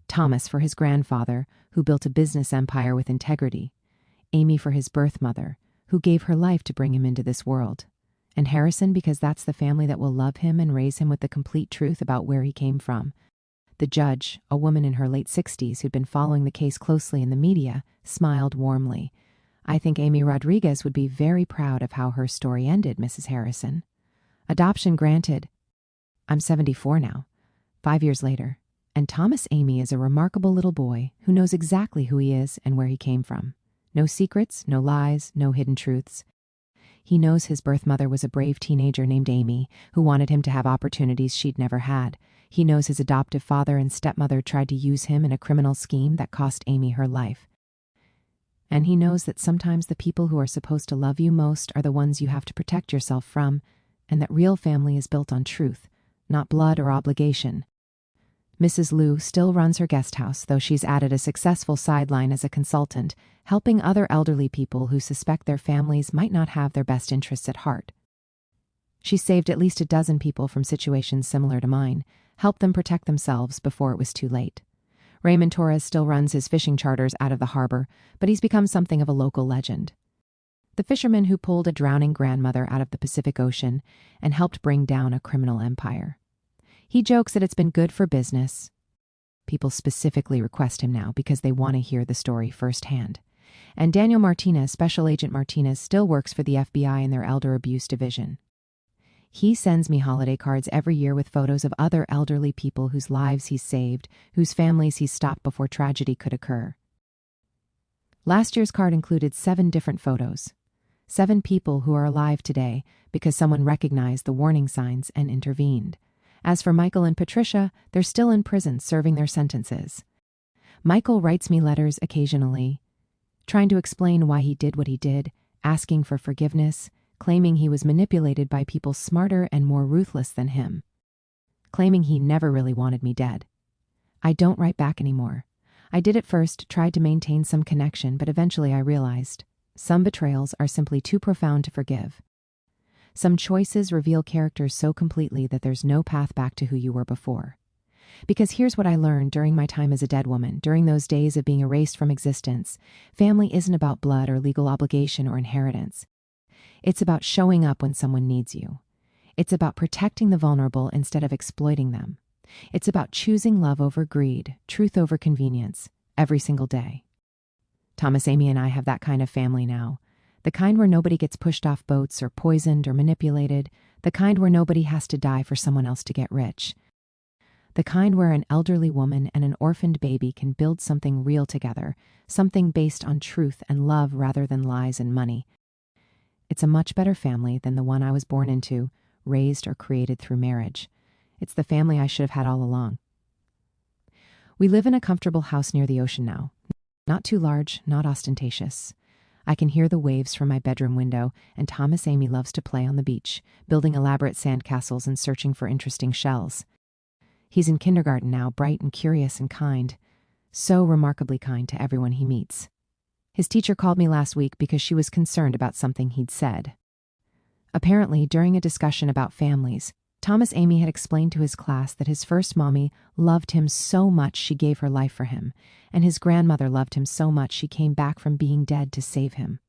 Thomas for his grandfather, who built a business empire with integrity. Amy for his birth mother, who gave her life to bring him into this world. And Harrison because that's the family that will love him and raise him with the complete truth about where he came from. The judge, a woman in her late 60s who'd been following the case closely in the media, smiled warmly. I think Amy Rodriguez would be very proud of how her story ended, Mrs. Harrison. Adoption granted. I'm 74 now, 5 years later, and Thomas Amy is a remarkable little boy who knows exactly who he is and where he came from. No secrets, no lies, no hidden truths. He knows his birth mother was a brave teenager named Amy who wanted him to have opportunities she'd never had. He knows his adoptive father and stepmother tried to use him in a criminal scheme that cost Amy her life. And he knows that sometimes the people who are supposed to love you most are the ones you have to protect yourself from, and that real family is built on truth, not blood or obligation. Mrs. Liu still runs her guest house, though she's added a successful sideline as a consultant, helping other elderly people who suspect their families might not have their best interests at heart. She saved at least a dozen people from situations similar to mine, helped them protect themselves before it was too late. Raymond Torres still runs his fishing charters out of the harbor, but he's become something of a local legend. The fisherman who pulled a drowning grandmother out of the Pacific Ocean and helped bring down a criminal empire. He jokes that it's been good for business. People specifically request him now because they want to hear the story firsthand. And Daniel Martinez, Special Agent Martinez, still works for the FBI in their elder abuse division. He sends me holiday cards every year with photos of other elderly people whose lives he's saved, whose families he's stopped before tragedy could occur. Last year's card included 7 different photos. 7 people who are alive today because someone recognized the warning signs and intervened. As for Michael and Patricia, they're still in prison serving their sentences. Michael writes me letters occasionally, trying to explain why he did what he did, asking for forgiveness, claiming he was manipulated by people smarter and more ruthless than him, claiming he never really wanted me dead. I don't write back anymore. I did at first, tried to maintain some connection, but eventually I realized some betrayals are simply too profound to forgive. Some choices reveal characters so completely that there's no path back to who you were before. Because here's what I learned during my time as a dead woman, during those days of being erased from existence. Family isn't about blood or legal obligation or inheritance. It's about showing up when someone needs you. It's about protecting the vulnerable instead of exploiting them. It's about choosing love over greed, truth over convenience, every single day. Thomas, Amy, and I have that kind of family now. The kind where nobody gets pushed off boats or poisoned or manipulated. The kind where nobody has to die for someone else to get rich. The kind where an elderly woman and an orphaned baby can build something real together, something based on truth and love rather than lies and money. It's a much better family than the one I was born into, raised or created through marriage. It's the family I should have had all along. We live in a comfortable house near the ocean now. Not too large, not ostentatious. I can hear the waves from my bedroom window, and Thomas Amy loves to play on the beach, building elaborate sandcastles and searching for interesting shells. He's in kindergarten now, bright and curious and kind. So remarkably kind to everyone he meets. His teacher called me last week because she was concerned about something he'd said. Apparently, during a discussion about families, Thomas Amy had explained to his class that his first mommy loved him so much she gave her life for him, and his grandmother loved him so much she came back from being dead to save him.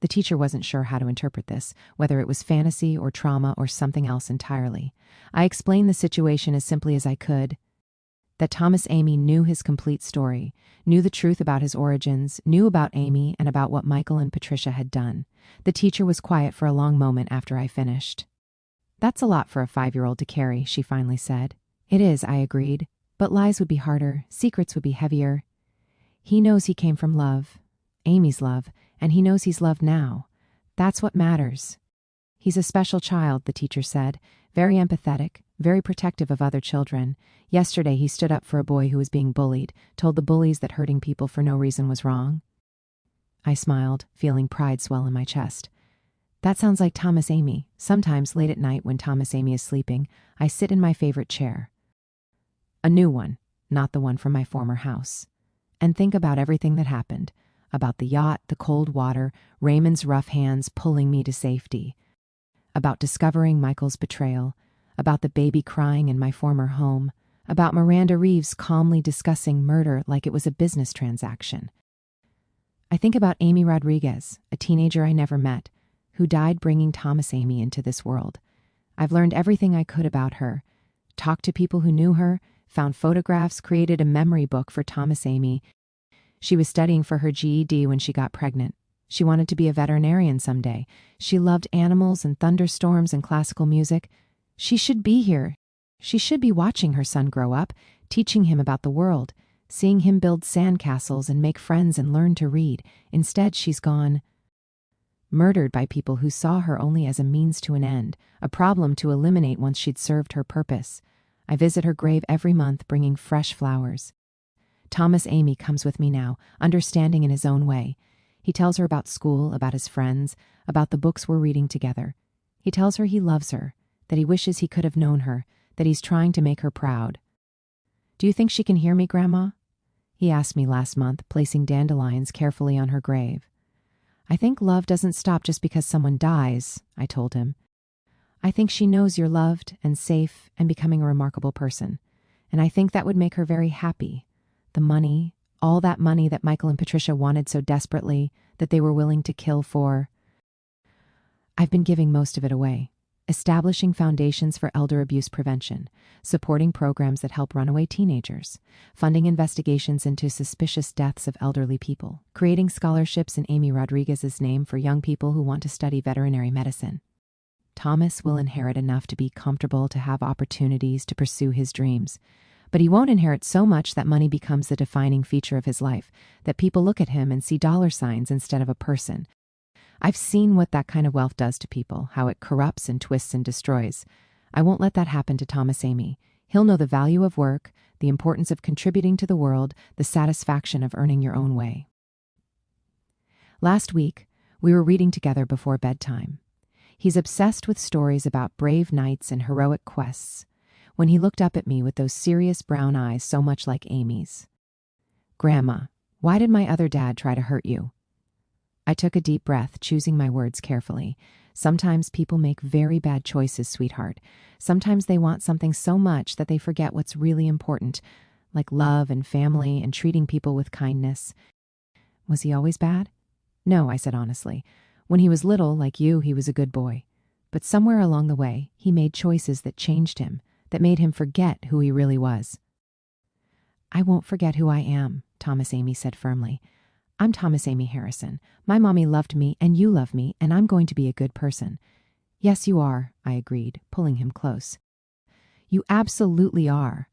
The teacher wasn't sure how to interpret this, whether it was fantasy or trauma or something else entirely. I explained the situation as simply as I could, that Thomas Amy knew his complete story, knew the truth about his origins, knew about Amy and about what Michael and Patricia had done. The teacher was quiet for a long moment after I finished. "That's a lot for a 5-year-old to carry," she finally said. "It is," I agreed, "but lies would be harder, secrets would be heavier. He knows he came from love, Amy's love, and he knows he's loved now. That's what matters. He's a special child," the teacher said, "very empathetic, very protective of other children. Yesterday he stood up for a boy who was being bullied, told the bullies that hurting people for no reason was wrong." I smiled, feeling pride swell in my chest. That sounds like Thomas Amy. Sometimes, late at night when Thomas Amy is sleeping, I sit in my favorite chair. A new one, not the one from my former house. And think about everything that happened. About the yacht, the cold water, Raymond's rough hands pulling me to safety. About discovering Michael's betrayal. About the baby crying in my former home. About Miranda Reeves calmly discussing murder like it was a business transaction. I think about Amy Rodriguez, a teenager I never met, who died bringing Thomas Amy into this world. I've learned everything I could about her, talked to people who knew her, found photographs, created a memory book for Thomas Amy. She was studying for her GED when she got pregnant. She wanted to be a veterinarian someday. She loved animals and thunderstorms and classical music. She should be here. She should be watching her son grow up, teaching him about the world, seeing him build sandcastles and make friends and learn to read. Instead, she's gone. Murdered by people who saw her only as a means to an end, a problem to eliminate once she'd served her purpose. I visit her grave every month, bringing fresh flowers. Thomas Amy comes with me now, understanding in his own way. He tells her about school, about his friends, about the books we're reading together. He tells her he loves her, that he wishes he could have known her, that he's trying to make her proud. "Do you think she can hear me, Grandma?" he asked me last month, placing dandelions carefully on her grave. "I think love doesn't stop just because someone dies," I told him. "I think she knows you're loved and safe and becoming a remarkable person. And I think that would make her very happy. The money, all that money that Michael and Patricia wanted so desperately, that they were willing to kill for. I've been giving most of it away. Establishing foundations for elder abuse prevention, supporting programs that help runaway teenagers, funding investigations into suspicious deaths of elderly people, creating scholarships in Amy Rodriguez's name for young people who want to study veterinary medicine. Thomas will inherit enough to be comfortable, to have opportunities to pursue his dreams, but he won't inherit so much that money becomes the defining feature of his life, that people look at him and see dollar signs instead of a person. I've seen what that kind of wealth does to people, how it corrupts and twists and destroys. I won't let that happen to Thomas Amy. He'll know the value of work, the importance of contributing to the world, the satisfaction of earning your own way. Last week, we were reading together before bedtime. He's obsessed with stories about brave knights and heroic quests. When he looked up at me with those serious brown eyes so much like Amy's. "Grandma, why did my other dad try to hurt you?" I took a deep breath, choosing my words carefully. Sometimes people make very bad choices, sweetheart. Sometimes they want something so much that they forget what's really important, like love and family and treating people with kindness. Was he always bad? No, I said honestly. When he was little, like you, he was a good boy. But somewhere along the way, he made choices that changed him, that made him forget who he really was. I won't forget who I am, Thomas Amy said firmly. I'm Thomas Amy Harrison. My mommy loved me and you love me, and I'm going to be a good person. Yes, you are, I agreed, pulling him close. You absolutely are.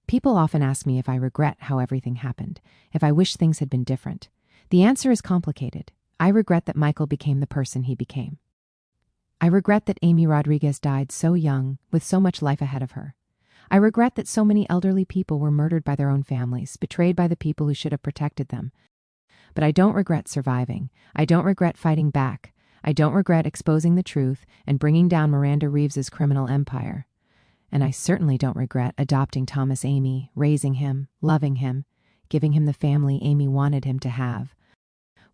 People often ask me if I regret how everything happened, if I wish things had been different. The answer is complicated. I regret that Michael became the person he became. I regret that Amy Rodriguez died so young, with so much life ahead of her. I regret that so many elderly people were murdered by their own families, betrayed by the people who should have protected them. But I don't regret surviving. I don't regret fighting back. I don't regret exposing the truth and bringing down Miranda Reeves's criminal empire. And I certainly don't regret adopting Thomas Amy, raising him, loving him, giving him the family Amy wanted him to have.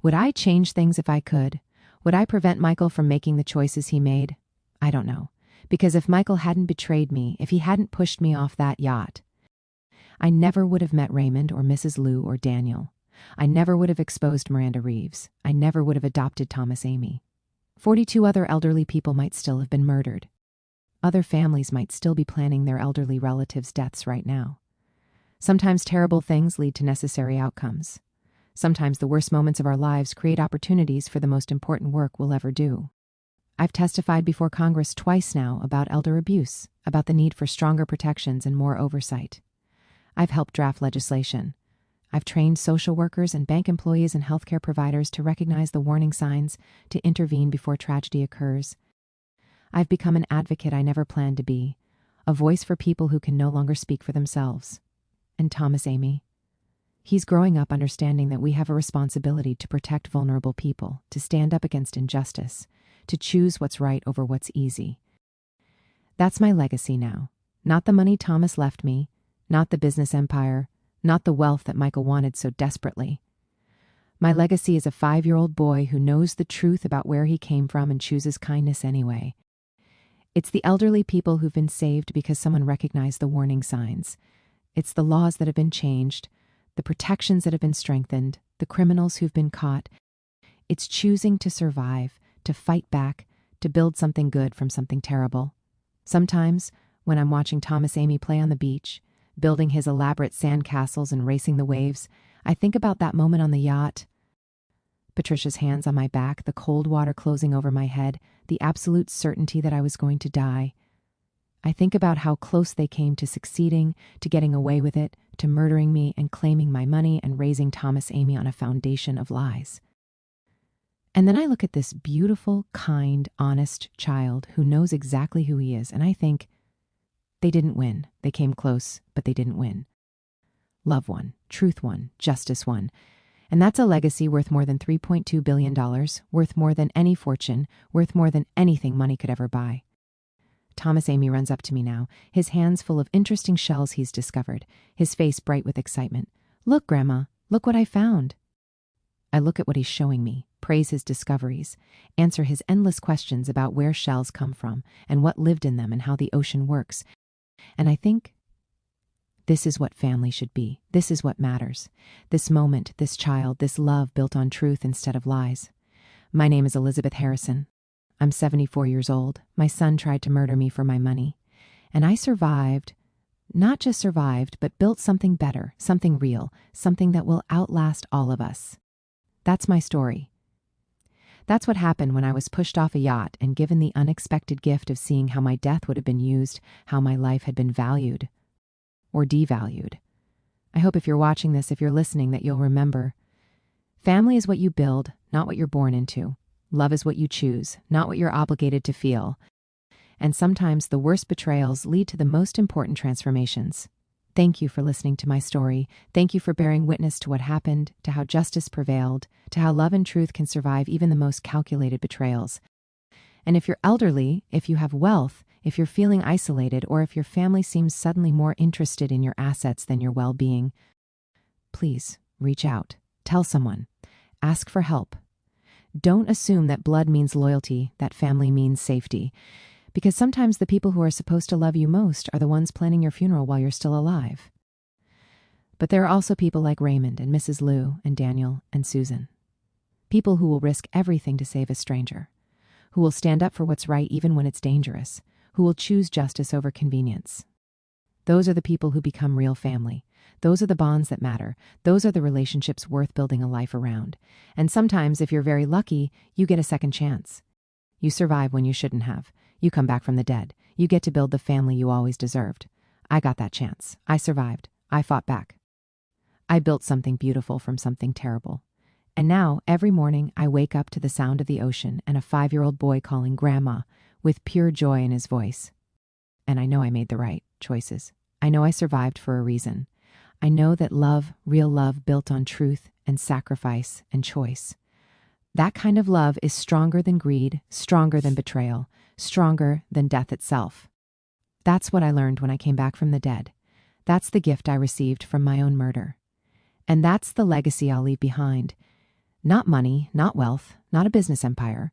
Would I change things if I could? Would I prevent Michael from making the choices he made? I don't know. Because if Michael hadn't betrayed me, if he hadn't pushed me off that yacht, I never would have met Raymond or Mrs. Liu or Daniel. I never would have exposed Miranda Reeves. I never would have adopted Thomas Amy. 42 other elderly people might still have been murdered. Other families might still be planning their elderly relatives' deaths right now. Sometimes terrible things lead to necessary outcomes. Sometimes the worst moments of our lives create opportunities for the most important work we'll ever do. I've testified before Congress twice now about elder abuse, about the need for stronger protections and more oversight. I've helped draft legislation. I've trained social workers and bank employees and healthcare providers to recognize the warning signs, to intervene before tragedy occurs. I've become an advocate I never planned to be, a voice for people who can no longer speak for themselves. And Thomas Amy, he's growing up understanding that we have a responsibility to protect vulnerable people, to stand up against injustice, to choose what's right over what's easy. That's my legacy now. Not the money Thomas left me, not the business empire, not the wealth that Michael wanted so desperately. My legacy is a 5-year-old boy who knows the truth about where he came from and chooses kindness anyway. It's the elderly people who've been saved because someone recognized the warning signs. It's the laws that have been changed, the protections that have been strengthened, the criminals who've been caught. It's choosing to survive, to fight back, to build something good from something terrible. Sometimes, when I'm watching Thomas Amy play on the beach, building his elaborate sandcastles and racing the waves, I think about that moment on the yacht. Patricia's hands on my back, the cold water closing over my head, the absolute certainty that I was going to die. I think about how close they came to succeeding, to getting away with it, to murdering me and claiming my money and raising Thomas Amy on a foundation of lies. And then I look at this beautiful, kind, honest child who knows exactly who he is, and I think, they didn't win. They came close, but they didn't win. Love won, truth won, justice won. And that's a legacy worth more than $3.2 billion, worth more than any fortune, worth more than anything money could ever buy. Thomas Amy runs up to me now, his hands full of interesting shells he's discovered, his face bright with excitement. Look, Grandma, look what I found. I look at what he's showing me, praise his discoveries, answer his endless questions about where shells come from and what lived in them and how the ocean works. And I think, this is what family should be. This is what matters. This moment, this child, this love built on truth instead of lies. My name is Elizabeth Harrison. I'm 74 years old. My son tried to murder me for my money. And I survived, not just survived, but built something better, something real, something that will outlast all of us. That's my story. That's what happened when I was pushed off a yacht and given the unexpected gift of seeing how my death would have been used, how my life had been valued or devalued. I hope if you're watching this, if you're listening, that you'll remember. Family is what you build, not what you're born into. Love is what you choose, not what you're obligated to feel. And sometimes the worst betrayals lead to the most important transformations. Thank you for listening to my story. Thank you for bearing witness to what happened, to how justice prevailed, to how love and truth can survive even the most calculated betrayals. And if you're elderly, if you have wealth, if you're feeling isolated, or if your family seems suddenly more interested in your assets than your well-being, please reach out. Tell someone. Ask for help. Don't assume that blood means loyalty, that family means safety, because sometimes the people who are supposed to love you most are the ones planning your funeral while you're still alive. But there are also people like Raymond and Mrs. Liu and Daniel and Susan. People who will risk everything to save a stranger, who will stand up for what's right even when it's dangerous, who will choose justice over convenience. Those are the people who become real family. Those are the bonds that matter. Those are the relationships worth building a life around. And sometimes, if you're very lucky, you get a second chance. You survive when you shouldn't have. You come back from the dead. You get to build the family you always deserved. I got that chance. I survived. I fought back. I built something beautiful from something terrible. And now, every morning, I wake up to the sound of the ocean and a 5-year-old boy calling Grandma with pure joy in his voice. And I know I made the right choices. I know I survived for a reason. I know that love, real love built on truth and sacrifice and choice. That kind of love is stronger than greed, stronger than betrayal, stronger than death itself. That's what I learned when I came back from the dead. That's the gift I received from my own murder. And that's the legacy I'll leave behind. Not money, not wealth, not a business empire,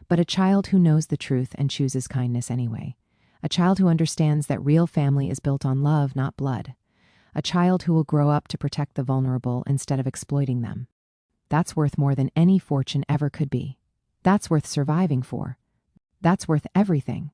but a child who knows the truth and chooses kindness anyway. A child who understands that real family is built on love, not blood. A child who will grow up to protect the vulnerable instead of exploiting them. That's worth more than any fortune ever could be. That's worth surviving for. That's worth everything.